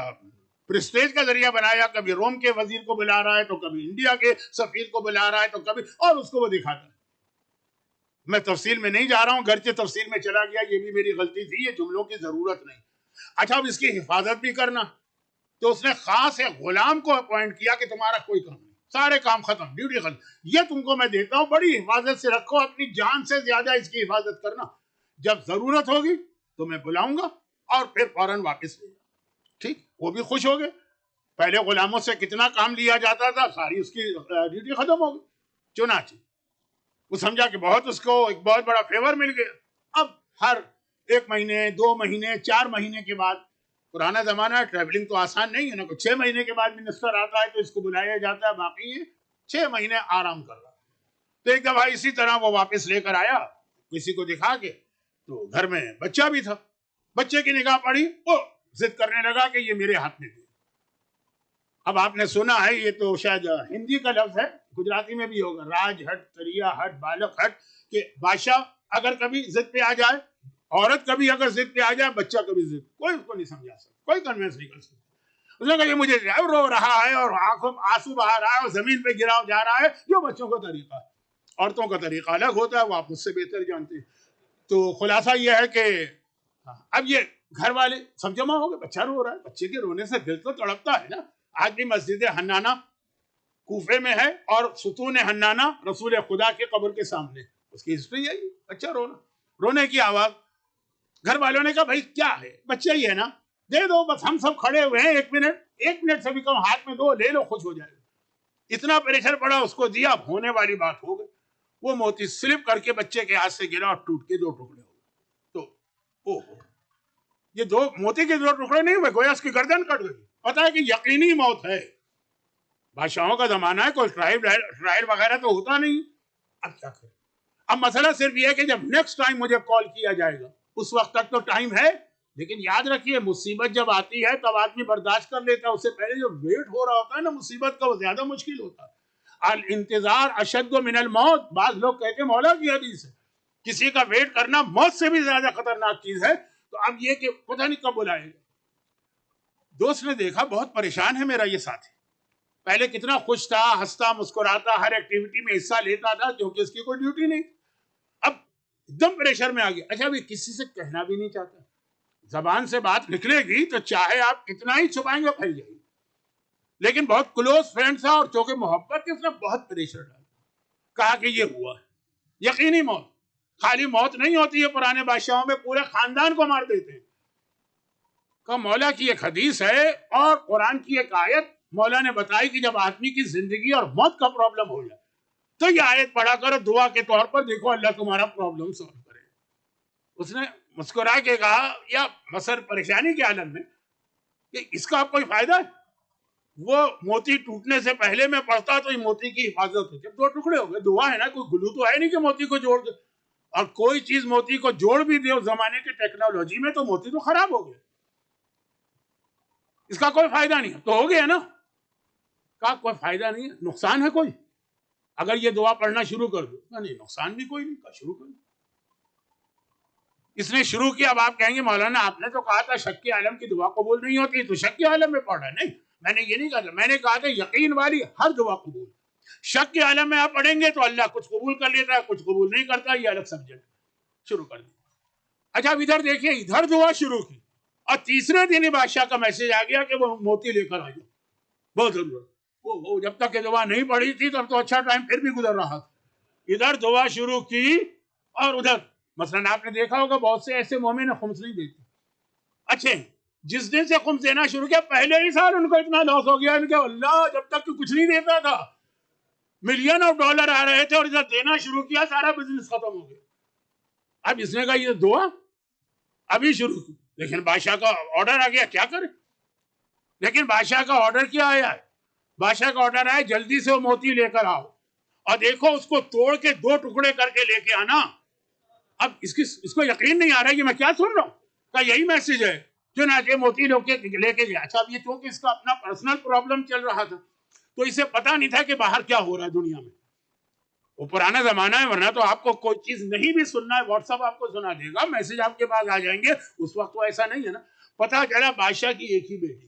پریسٹیج کا ذریعہ بنایا. کبھی روم کے وزیر کو بلا رہا ہے تو کبھی انڈیا کے سفیر کو بلا رہا ہے تو کبھی، اور اس کو وہ دکھاتا ہے. میں تفصیل میں نہیں جا رہا ہوں، گرچہ تفصیل میں چلا گیا، یہ بھی میری غلطی تھی، یہ جملوں کی ضرورت نہیں. اچھا اب اس کی حفاظت بھی کرنا، تو اس نے خاص ایک غلام کو اپوائنٹ کیا کہ تمہارا کوئی کام نہیں، سارے کام ختم, ڈیوٹی ختم, یہ تم کو میں دیتا ہوں, بڑی حفاظت سے رکھو, اپنی جان سے زیادہ اس کی حفاظت کرنا, جب ضرورت ہوگی تو میں بلاؤں گا اور پھر فوراً واپس لے جاؤں. ٹھیک, وہ بھی خوش ہو گئے. پہلے غلاموں سے کتنا کام لیا جاتا تھا, ساری اس کی ڈیوٹی ختم ہو گئی. چنانچہ وہ سمجھا کہ بہت اس کو ایک بہت بڑا فیور مل گیا. اب ہر 1 مہینے 2 مہینے 4 مہینے کے بعد, پرانا زمانہ ہے, ٹریولنگ تو آسان نہیں ہے نا, 6 مہینے کے بعد منسٹر آتا ہے تو اس کو بلایا جاتا ہے, باقی 6 مہینے آرام کر رہا. تو ایک دفعہ اسی طرح وہ واپس لے کر آیا, کسی کو دکھا کے, تو گھر میں بچہ بھی تھا. بچے کی نگاہ پڑی, وہ ضد کرنے لگا کہ یہ میرے ہاتھ میں دے. اب آپ نے سنا ہے, یہ تو شاید ہندی کا لفظ ہے, گجراتی میں بھی ہوگا, راج ہٹ, تریا ہٹ, بالک ہٹ, کہ بادشاہ اگر کبھی ضد پہ آ جائے, عورت کبھی اگر ضد پہ آ جائے, بچہ کبھی ضد, کوئی اس کو نہیں سمجھا سکتا, کوئی کنوینس نہیں کر سکتا. اس نے کہا یہ مجھے رو رہا ہے اور آنکھوں آنسو بہا رہا ہے اور زمین پہ گرا جا رہا ہے, جو بچوں کا طریقہ ہے. عورتوں کا طریقہ الگ ہوتا ہے, وہ آپ مجھ سے بہتر جانتے ہیں. تو خلاصہ یہ ہے کہ اب یہ گھر والے سب جمع ہو گئے, بچہ رو رہا ہے, بچے کے رونے سے دل تو تڑپتا ہے نا. آج بھی مسجد حنانہ کوفے میں ہے اور ستون حنانہ رسول خدا کے قبر کے سامنے, اس کی ہسٹری یہی, بچہ رونا, رونے کی آواز. گھر والوں نے کہا بھائی کیا ہے, بچہ ہی ہے نا, دے دو بس, ہم سب کھڑے ہوئے ہیں, 1 منٹ سے بھی کم ہاتھ میں دو, لے لو, خوش ہو جائے گا. اتنا پریشر پڑا, اس کو دیا, ہونے والی بات ہو گئی. وہ موتی سلپ کر کے بچے کے ہاتھ سے گرا اور ٹوٹ کے 2 ٹکڑے ہو گئے. تو یہ 2 موتی کے 2 ٹکڑے نہیں ہوئے, گویا اس کی گردن کٹ گئی. پتا ہے کہ یقینی موت ہے. بادشاہوں کا زمانہ ہے, کوئی ٹرائل وغیرہ تو ہوتا نہیں. اب کیا کریں, اب مسئلہ صرف یہ ہے کہ جب نیکسٹ ٹائم مجھے کال کیا جائے گا, اس وقت تک تو ٹائم ہے, لیکن یاد رکھیے مصیبت جب آتی ہے تب آدمی برداشت کر لیتا ہے, اس سے پہلے جو ویٹ ہو رہا ہوتا ہے نا مصیبت کا, وہ زیادہ مشکل ہوتا ہے. الانتظار اشد من الموت, بعض لوگ کہتے ہیں مولا کی حدیث ہے, کسی کا ویٹ کرنا موت سے بھی زیادہ خطرناک چیز ہے. تو اب یہ کہ پتہ نہیں کب بلائے گا. دوست نے دیکھا بہت پریشان ہے میرا یہ ساتھی, پہلے کتنا خوش تھا, ہنستا مسکراتا, ہر ایکٹیویٹی میں حصہ لیتا تھا, کیونکہ اس کی کوئی ڈیوٹی نہیں. اب ایک دم پریشر میں آ گیا. اچھا بھی کسی سے کہنا بھی نہیں چاہتا, زبان سے بات نکلے گی تو چاہے آپ کتنا ہی چھپائیں گے پھیل جائے گی, لیکن بہت کلوز فرینڈ تھا اور چونکہ محبت کی, اس نے بہت پریشر ڈالا. کہا کہ یہ ہوا ہے, یقینی موت. خالی موت نہیں ہوتی ہے, پرانے بادشاہوں میں پورے خاندان کو مار دیتے ہیں. کہ مولا کی ایک حدیث ہے اور قرآن کی ایک آیت مولا نے بتائی کہ جب آدمی کی زندگی اور موت کا پرابلم ہو جائے تو یہ آیت پڑھا کرو دعا کے طور پر, دیکھو اللہ تمہارا پرابلم سالو کرے. اس نے مسکرا کے کہا, یا مسر پریشانی کے عالم میں, کہ اس کا کوئی فائدہ ہے. وہ موتی ٹوٹنے سے پہلے میں پڑھتا تو یہ موتی کی حفاظت ہوتی. جب 2 ٹکڑے ہو گئے, دعا ہے نا, کوئی گلو تو ہے نہیں کہ موتی کو جوڑ دے, اور کوئی چیز موتی کو جوڑ بھی دے اس زمانے کی ٹیکنالوجی میں تو موتی تو خراب ہو گئے, اس کا کوئی فائدہ نہیں. تو ہو گیا نا, کا کوئی فائدہ نہیں ہے, نقصان ہے کوئی اگر یہ دعا پڑھنا شروع کر دو؟ نہیں, نقصان بھی کوئی نہیں, کا شروع کر دو. اس نے شروع کیا. اب آپ کہیں گے مولانا آپ نے تو کہا تھا شک کے عالم کی دعا قبول نہیں ہوتی, تو شک کے عالم میں پڑھا. نہیں, میں نے یہ نہیں کہا تھا, میں نے کہا تھا یقین والی ہر دعا قبول. شک کے عالم میں آپ پڑھیں گے تو اللہ کچھ قبول کر لیتا ہے, کچھ قبول نہیں کرتا, یہ الگ سبجیکٹ. شروع کر دیں. اچھا اب ادھر دیکھیے, ادھر دعا شروع کی اور تیسرے دن ہی بادشاہ کا میسج آ گیا کہ وہ موتی لے کر آ جاؤ, بہت ضرورت. وہ جب تک یہ دعا نہیں پڑھی تھی تب تو اچھا ٹائم پھر بھی گزر رہا تھا. ادھر دعا شروع کی اور ادھر مثلا آپ نے دیکھا ہوگا بہت سے ایسے مومن خمس نہیں دیتے. اچھا, جس دن سے خمس دینا شروع کیا پہلے ہی سال ان کو اتنا لاس ہو گیا, ان کے اللہ جب تک کچھ نہیں دیتا تھا ملین آف ڈالر آ رہے تھے, اور ادھر دینا شروع کیا سارا بزنس ختم ہو گیا. اب اس نے کہا یہ دعا ابھی شروع کی, لیکن بادشاہ کا آرڈر آ گیا, کیا کرے. لیکن بادشاہ کا آرڈر کیا آیا ہے, بادشاہ کا آرڈر آیا جلدی سے وہ موتی لے کر آؤ اور دیکھو اس کو توڑ کے 2 ٹکڑے کر کے لے کے آنا. اب اس کو یقین نہیں آ رہا ہے کہ میں کیا سن رہا ہوں, کہ یہی میسج ہے. چنانچہ موتی لے کے گیا. اچھا, اب یہ چونکہ اس کا اپنا پرسنل پرابلم چل رہا تھا تو اسے پتا نہیں تھا کہ باہر کیا ہو رہا ہے دنیا میں. وہ پرانا زمانہ ہے, ورنہ تو آپ کو کوئی چیز نہیں بھی سننا ہے واٹس ایپ آپ کو سنا دے گا, میسج آپ کے پاس آ جائیں گے. اس وقت تو ایسا نہیں ہے نا. پتا چلا بادشاہ کی ایک ہی بیٹی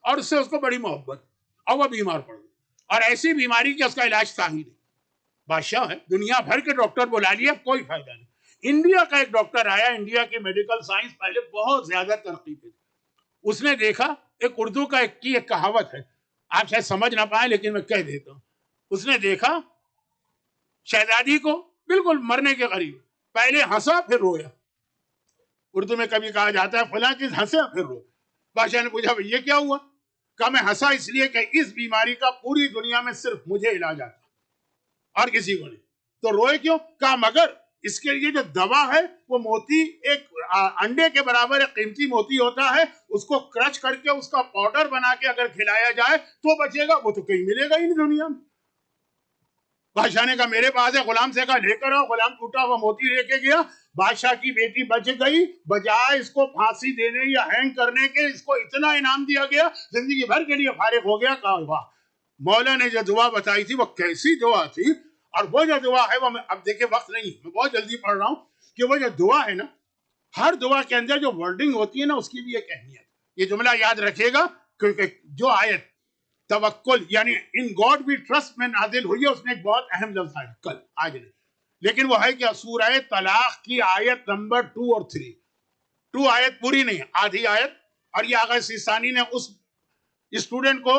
اور اس سے اس کو بڑی محبت, اور وہ بیمار پڑ گئی, اور ایسی بیماری کہ اس کا علاج تھا ہی نہیں. بادشاہ ہے, دنیا بھر کے ڈاکٹر بلا لیا, کوئی فائدہ نہیں. انڈیا کا ایک ڈاکٹر آیا, انڈیا کی میڈیکل سائنس پہلے بہت زیادہ ترقی پہ. اس نے دیکھا, ایک اردو کا ایک کہاوت ہے, آپ شاید سمجھ نہ پائیں لیکن میں کہہ دیتا ہوں, اس نے دیکھا شہزادی کو بالکل مرنے کے قریب، پہلے ہنسا پھر رویا. اردو میں کبھی کہا جاتا ہے فلاں چیز ہنسا پھر رویا. بادشاہ نے پوچھا یہ کیا ہوا؟ کہا میں ہنسا اس لیے کہ اس بیماری کا پوری دنیا میں صرف مجھے علاج آتا اور کسی کو نہیں. تو روئے کیوں؟ کہا مگر اس کے لیے جو دوا ہے وہ موتی، ایک انڈے کے برابر ایک قیمتی موتی ہوتا ہے، اس کو کرچ کر کے اس کا پاؤڈر بنا کے اگر کھلایا جائے تو بچے گا، وہ تو کہیں ملے گا ہی نہیں دنیا میں. بادشاہ نے کہا میرے پاس ہے. غلام سے کہا لے کر آؤ. غلام ٹوٹا ہوا موتی لے کے گیا. بادشاہ کی بیٹی بچ گئی. بجائے اس کو پھانسی دینے یا ہینگ کرنے کے اس کو اتنا انعام دیا گیا، زندگی بھر کے لیے فارغ ہو گیا. کہا واہ، مولا نے جو دعا بتائی تھی وہ کیسی دعا تھی. اور وہ جو دعا ہے وہ اب دیکھیں وقت نہیں، میں بہت جلدی پڑھ رہا ہوں کہ وہ جو دعا ہے نا، ہر دعا کے اندر جو ورڈنگ ہوتی ہے نا اس کی بھی ایک اہمیت. یہ جملہ یاد رکھیے گا کیونکہ جو آیت توکل یعنی ان گاڈ وی ٹرسٹ میں نازل ہوئی ہے اس میں ایک بہت اہم لفظ ہے کل، آج نہیں، لیکن وہ ہے کیا؟ سورہ طلاق کی آیت نمبر 2 اور 3. 2 آیت پوری نہیں، آدھی آیت. اور یہ آغا سیستانی نے اس اسٹوڈنٹ کو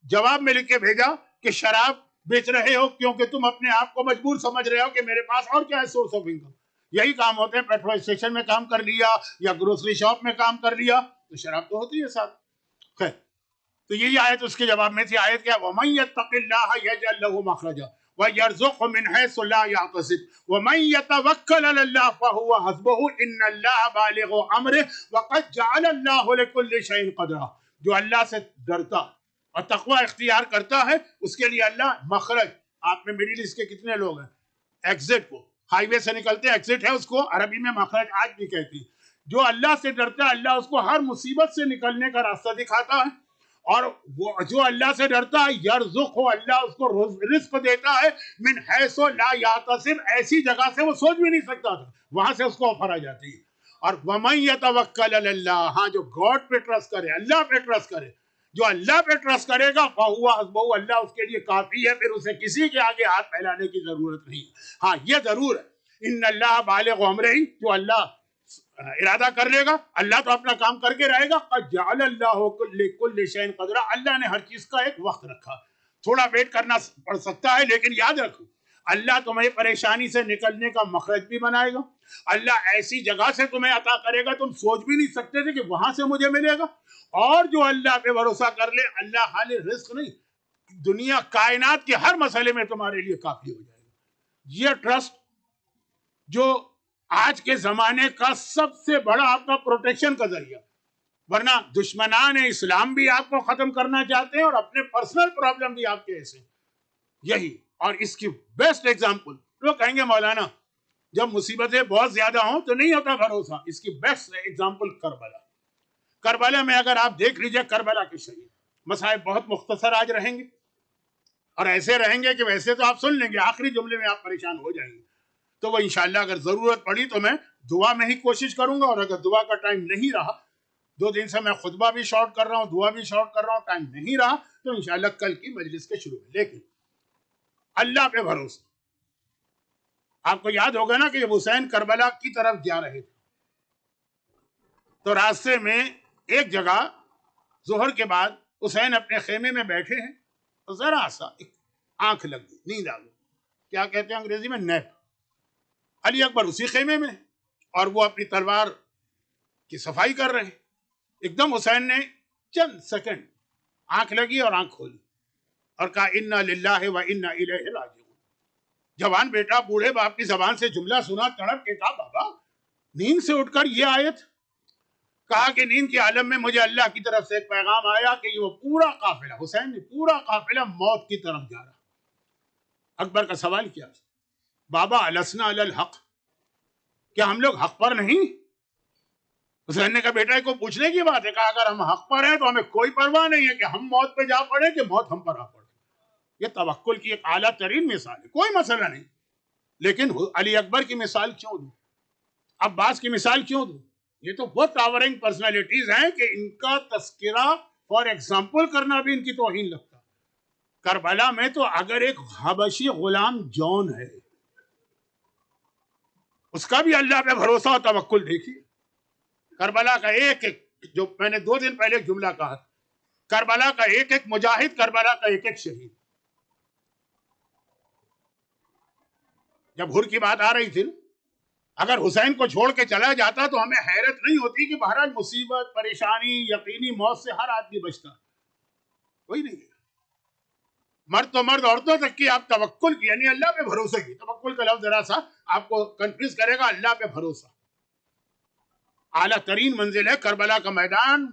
جواب میں لکھ کے بھیجا کہ شراب بیچ رہے ہو کیونکہ تم اپنے آپ کو مجبور سمجھ رہے ہو کہ میرے پاس اور کیا ہے سورس آف انکم. یہی کام ہوتے ہیں، پیٹرول اسٹیشن میں کام کر لیا یا گروسری شاپ میں کام کر لیا تو شراب تو ہوتی ہے ساتھ. خیر، تو یہی آیت اس کے جواب میں تھی. آیت کیا؟ وَمَن يَتَّقِ اللَّهَ يَجْعَل لَّهُ مَخْرَجًا وَيَرْزُقْهُ مِنْ حَيْثُ لَا يَحْتَسِبُ وَمَن يَتَوَكَّلْ عَلَى اللَّهِ فَهُوَ حَسْبُهُ إِنَّ اللَّهَ بَالِغُ أَمْرِهِ وَقَدْ جَعَلَ اللَّهُ لِكُلِّ شَيْءٍ قَدْرًا. جو اللہ سے ڈرتا اور تقوی اختیار کرتا ہے اس کے لیے اللہ مخرج. آپ میں مڈل ایسٹ کے کتنے لوگ ہیں ایگزٹ کو ہائی وے سے نکلتے ہیں، ایگزٹ ہے اس کو عربی میں مخرج آج بھی کہتی ہیں. جو اللہ سے ڈرتا ہے اللہ اس کو ہر مصیبت سے نکلنے کا راستہ دکھاتا ہے. اور وہ جو اللہ سے ڈرتا ہے یرزق ہو، اللہ اس کو رزق دیتا ہے من حیث لا یحتسب، ایسی جگہ سے وہ سوچ بھی نہیں سکتا تھا وہاں سے اس کو آفر آ جاتی ہے. اور وَمَن يَتَوَكَّلْ عَلَى اللَّهِ، ہاں جو گاڈ پہ ٹرسٹ کرے، اللہ پہ ٹرسٹ کرے، جو اللہ پہ ٹرسٹ کرے گا فَهُوَ حَسْبُهُ، اللہ اس کے لیے کافی ہے، پھر اسے کسی کے آگے ہاتھ پھیلانے کی ضرورت نہیں. ہاں یہ ضرور ہے ان اللہ بالغ امرہ، جو اللہ ارادہ کر لے گا اللہ تو اپنا کام کر کے رہے گا. قد جعل اللہ لکل شیء قدرا، اللہ نے ہر چیز کا ایک وقت رکھا. تھوڑا ویٹ کرنا پڑ سکتا ہے لیکن یاد رکھو اللہ تمہیں پریشانی سے نکلنے کا مخرج بھی بنائے گا. اللہ ایسی جگہ سے تمہیں عطا کرے گا تم سوچ بھی نہیں سکتے تھے کہ وہاں سے مجھے ملے گا. اور جو اللہ پہ بھروسہ کر لے اللہ حال رزق نہیں، دنیا کائنات کے ہر مسئلے میں تمہارے لیے کافی ہو جائے گا. یہ ٹرسٹ جو آج کے زمانے کا سب سے بڑا آپ کا پروٹیکشن کا ذریعہ، ورنہ دشمنان اسلام بھی آپ کو ختم کرنا چاہتے ہیں اور اپنے پرسنل پرابلم بھی آپ کے ایسے. یہی اور اس کی بیسٹ ایگزامپل لوگ کہیں گے مولانا جب مصیبتیں بہت زیادہ ہوں تو نہیں ہوتا بھروسہ. اس کی بیسٹ ایگزامپل کربلا. کربلا میں اگر آپ دیکھ لیجئے کربلا کے شہید، مسائل بہت مختصر آج رہیں گے اور ایسے رہیں گے کہ ویسے تو آپ سن لیں گے، آخری جملے میں آپ پریشان ہو جائیں گے. تو وہ انشاءاللہ اگر ضرورت پڑی تو میں دعا میں ہی کوشش کروں گا، اور اگر دعا کا ٹائم نہیں رہا، 2 دن سے میں خطبہ بھی شارٹ کر رہا ہوں، دعا بھی شارٹ کر رہا ہوں، ٹائم نہیں رہا تو انشاءاللہ کل کی مجلس کے شروع میں. لیکن اللہ پہ بھروسہ. آپ کو یاد ہوگا نا کہ جب حسین کربلا کی طرف جا رہے تھے تو راستے میں ایک جگہ ظہر کے بعد حسین اپنے خیمے میں بیٹھے ہیں تو ذرا سا ایک آنکھ لگ گئی، نیند آ گئی. کیا کہتے ہیں انگریزی میں؟ نیپ. علی اکبر اسی خیمے میں اور وہ اپنی تلوار کی صفائی کر رہے ہیں. ایک دم حسین نے چند سیکنڈ آنکھ لگی اور آنکھ کھولی اور کہا انا للہ و انا الیہ راجعون. جوان بیٹا بوڑھے باپ کی زبان سے جملہ سنا، تڑپ کے کہا بابا نیند سے اٹھ کر یہ آیت. کہا کہ نیند کے عالم میں مجھے اللہ کی طرف سے ایک پیغام آیا کہ وہ پورا قافلہ، حسین نے پورا قافلہ موت کی طرف جا رہا. اکبر کا سوال کیا؟ بابا السنا علی الحق، کیا ہم لوگ حق پر نہیں؟ حسین نے کہا بیٹا کو پوچھنے کی بات ہے. کہا اگر ہم حق پر ہیں تو ہمیں کوئی پرواہ نہیں ہے کہ ہم موت پہ جا پڑے کہ موت ہم پر آ پڑے. یہ توکل کی ایک اعلیٰ ترین مثال ہے، کوئی مسئلہ نہیں. لیکن علی اکبر کی مثال کیوں دوں، عباس کی مثال کیوں دوں؟ یہ تو وہ ٹاورنگ پرسنالٹیز ہیں کہ ان کا تذکرہ فار ایگزامپل کرنا بھی ان کی توہین لگتا. کربلا میں تو اگر ایک حبشی غلام جون ہے اس کا بھی اللہ پہ بھروسہ اور توکل دیکھیے. کربلا کا ایک ایک، جو میں نے 2 دن پہلے جملہ کہا، کربلا کا ایک ایک مجاہد، کربلا کا ایک ایک شہید. جب ہر کی بات آ رہی تھی، اگر حسین کو چھوڑ کے چلا جاتا تو ہمیں حیرت نہیں ہوتی کہ بہرحال مصیبت، پریشانی، یقینی موت سے ہر آدمی بچتا، کوئی نہیں. مرد تو مرد، عورتوں تک کی آپ توکل کی، یعنی اللہ پہ بھروسے کی. توکل کا لفظ ذرا سا آپ کو کنفیوز کرے گا. اللہ پہ بھروسہ اعلیٰ ترین منزل ہے. کربلا کا میدان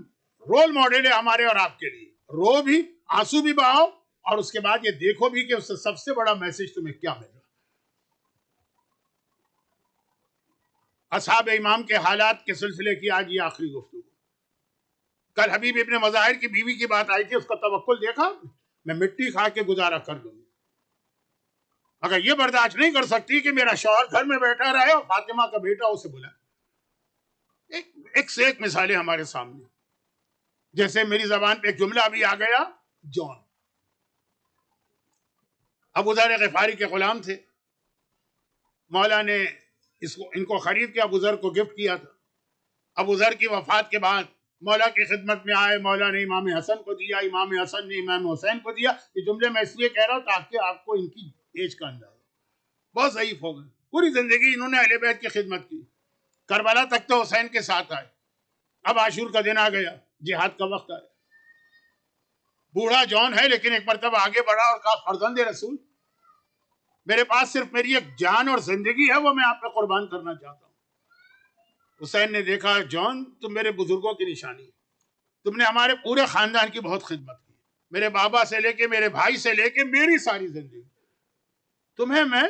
رول ماڈل ہے ہمارے اور آپ کے لیے. رو بھی، آنسو بھی بہاؤ، اور اس کے بعد یہ دیکھو بھی کہ اس سے سب سے بڑا میسج تمہیں کیا مل رہا. اصحاب امام کے حالات کے سلسلے کی آج یہ آخری گفتگو. کل حبیب ابن مظاہر کی بیوی کی بات آئی تھی، اس کا توکل دیکھا، میں مٹی کھا کے گزارا کر دوں گی. اگر یہ برداشت نہیں کر سکتی کہ میرا شوہر گھر میں بیٹھا رہے اور فاطمہ کا بیٹا اسے بلا. ایک سے ایک مثالیں ہمارے سامنے. جیسے میری زبان پہ ایک جملہ ابھی آ گیا، جان. ابو ذر غفاری کے غلام تھے. مولا نے ان کو خرید کے ابو ذر کو گفٹ کیا تھا. ابو ذر کی وفات کے بعد مولا کی خدمت میں آئے. مولا نے امام حسن کو دیا، امام حسن نے امام حسین کو دیا. یہ جملے میں اس لیے کہہ رہا ہوں تاکہ آپ کو ان کی ایج کا اندازہ. بہت ضعیف ہو گئے. پوری زندگی انہوں نے اہل بیت کی خدمت کی. کربلا تک تو حسین کے ساتھ آئے. اب عاشور کا دن آ گیا، جہاد کا وقت آیا. بوڑھا جان ہے لیکن ایک مرتبہ آگے بڑھا اور کہا فرزند رسول، میرے پاس صرف میری ایک جان اور زندگی ہے، وہ میں آپ پہ قربان کرنا چاہتا ہوں. حسین نے دیکھا، جان تم میرے بزرگوں کی نشانی ہے، تم نے ہمارے پورے خاندان کی بہت خدمت کی، میرے بابا سے لے کے میرے بھائی سے لے کے میری ساری زندگی. تمہیں میں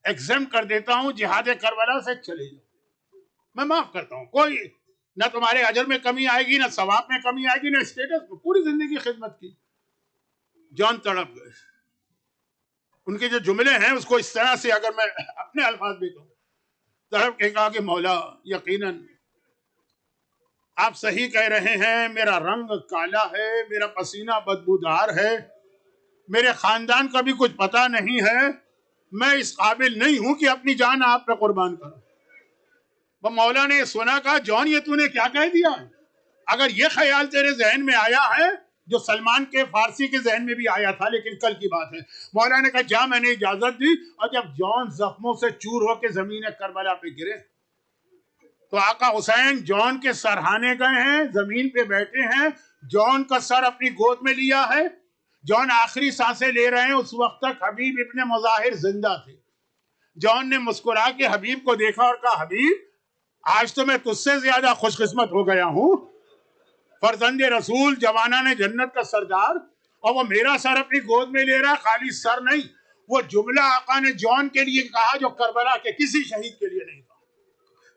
ایگزم کر دیتا ہوں، جہاد کربلا سے چلے جاؤ، میں معاف کرتا ہوں. کوئی نہ تمہارے اجر میں کمی آئے گی، نہ ثواب میں کمی آئے گی، نہ اسٹیٹس میں. پوری زندگی خدمت کی. جان تڑپ گئے. ان کے جو جملے ہیں اس کو اس طرح سے اگر میں اپنے الفاظ میں کہوں، تڑپ کے کہا کہ مولا یقیناً آپ صحیح کہہ رہے ہیں، میرا رنگ کالا ہے، میرا پسینہ بدبودار ہے، میرے خاندان کا بھی کچھ پتہ نہیں ہے، میں اس قابل نہیں ہوں کہ اپنی جان آپ پہ قربان کروں. وہ مولا نے سنا، کہا جان یہ تو نے کیا کہہ دیا. اگر یہ خیال تیرے ذہن میں آیا ہے جو سلمان کے فارسی کے ذہن میں بھی آیا تھا، لیکن کل کی بات ہے. مولا نے کہا جا، میں نے اجازت دی. اور جب جان زخموں سے چور ہو کے زمین کربلا پہ گرے تو آقا حسین جان کے سرہانے گئے ہیں، زمین پہ بیٹھے ہیں، جان کا سر اپنی گود میں لیا ہے، جان آخری سانسیں لے رہے ہیں. اس وقت تک حبیب ابن مظاہر زندہ تھے. جان نے مسکرا کے حبیب کو دیکھا اور کہا حبیب آج تو میں تجھ سے زیادہ خوش قسمت ہو گیا ہوں. فرزند رسول، جوانان جنت کا سردار، اور وہ میرا سر اپنی گود میں لے رہا. خالی سر نہیں، وہ جملہ آقا نے جان کے لیے کہا جو کربلا کے کسی شہید کے لیے نہیں کہا.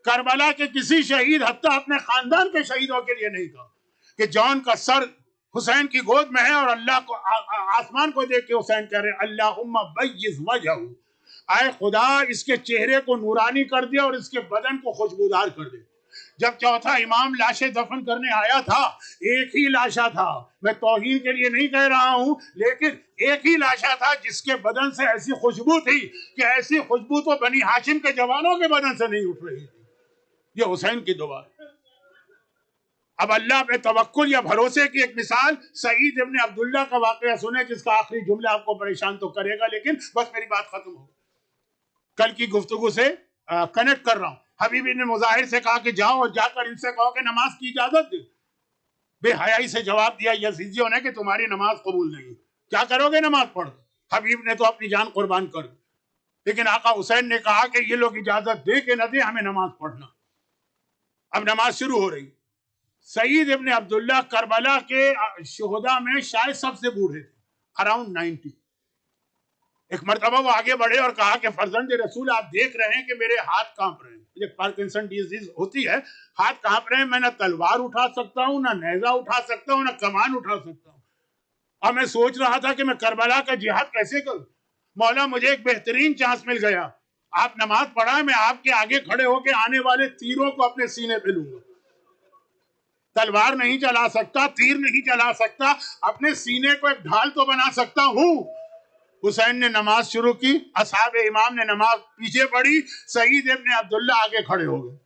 کربلا کے کسی شہید، حتیٰ اپنے خاندان کے شہیدوں کے لیے نہیں کہا کہ جان کا سر حسین کی گود میں ہے. اور اللہ کو آسمان کو دیکھ کے حسین کہہ رہے اللہم بیض وجہہ، اے خدا اس کے چہرے کو نورانی کر دے اور اس کے بدن کو خوشبودار کر دے. جب چوتھا امام لاشیں دفن کرنے آیا تھا، ایک ہی لاشا تھا. میں توہین کے لیے نہیں کہہ رہا ہوں، لیکن ایک ہی لاشا تھا جس کے بدن سے ایسی خوشبو تھی کہ ایسی خوشبو تو بنی ہاشم کے جوانوں کے بدن سے نہیں اٹھ رہی تھی. یہ حسین کی دعا ہے. اب اللہ پہ توکل یا بھروسے کی ایک مثال سعید ابن عبداللہ کا واقعہ سنیں، جس کا آخری جملہ آپ کو پریشان تو کرے گا، لیکن بس میری بات ختم ہو. کل کی گفتگو سے کنیکٹ کر رہا ہوں. حبیب ابن مظاہر سے کہا کہ جاؤ اور جا کر ان سے کہو کہ نماز کی اجازت دے. بے حیائی سے جواب دیا یزیدیوں نے کہ تمہاری نماز قبول نہیں. کیا کرو گے نماز پڑھ؟ حبیب نے تو اپنی جان قربان کر دی. لیکن آقا حسین نے کہا کہ یہ لوگ اجازت دے کہ نہ دے، ہمیں نماز پڑھنا. اب نماز شروع ہو رہی. سعید ابن عبداللہ کربلا کے شہداء میں شاید سب سے بوڑھے تھے، اراؤنڈ 90. ایک مرتبہ وہ آگے بڑھے اور کہا کہ فرزند رسول آپ دیکھ رہے ہیں کہ میرے ہاتھ کانپ رہے ہیں. مجھے پارکنسن ڈیزیز ہوتی ہے، ہاتھ کانپ رہے ہیں. میں نہ تلوار اٹھا سکتا ہوں، نہ نیزہ اٹھا سکتا ہوں، نہ کمان اٹھا سکتا ہوں. اور میں سوچ رہا تھا کہ میں کربلا کا جہاد کیسے کروں. مولا مجھے ایک بہترین چانس مل گیا. آپ نماز پڑھائیں، میں آپ کے آگے کھڑے ہو کے آنے والے تیروں کو اپنے سینے پہ لوں گا. تلوار نہیں چلا سکتا، تیر نہیں چلا سکتا، اپنے سینے کو ایک ڈھال تو بنا سکتا ہوں. حسین نے نماز شروع کی، اصحاب امام نے نماز پیچھے پڑھی. سعید ابن عبداللہ آگے کھڑے ہو گئے.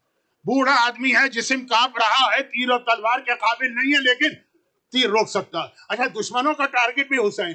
بوڑھا آدمی ہے، جسم کانپ رہا ہے، تیر اور تلوار کے قابل نہیں ہے، لیکن تیر روک سکتا. اچھا دشمنوں کا ٹارگٹ بھی حسین.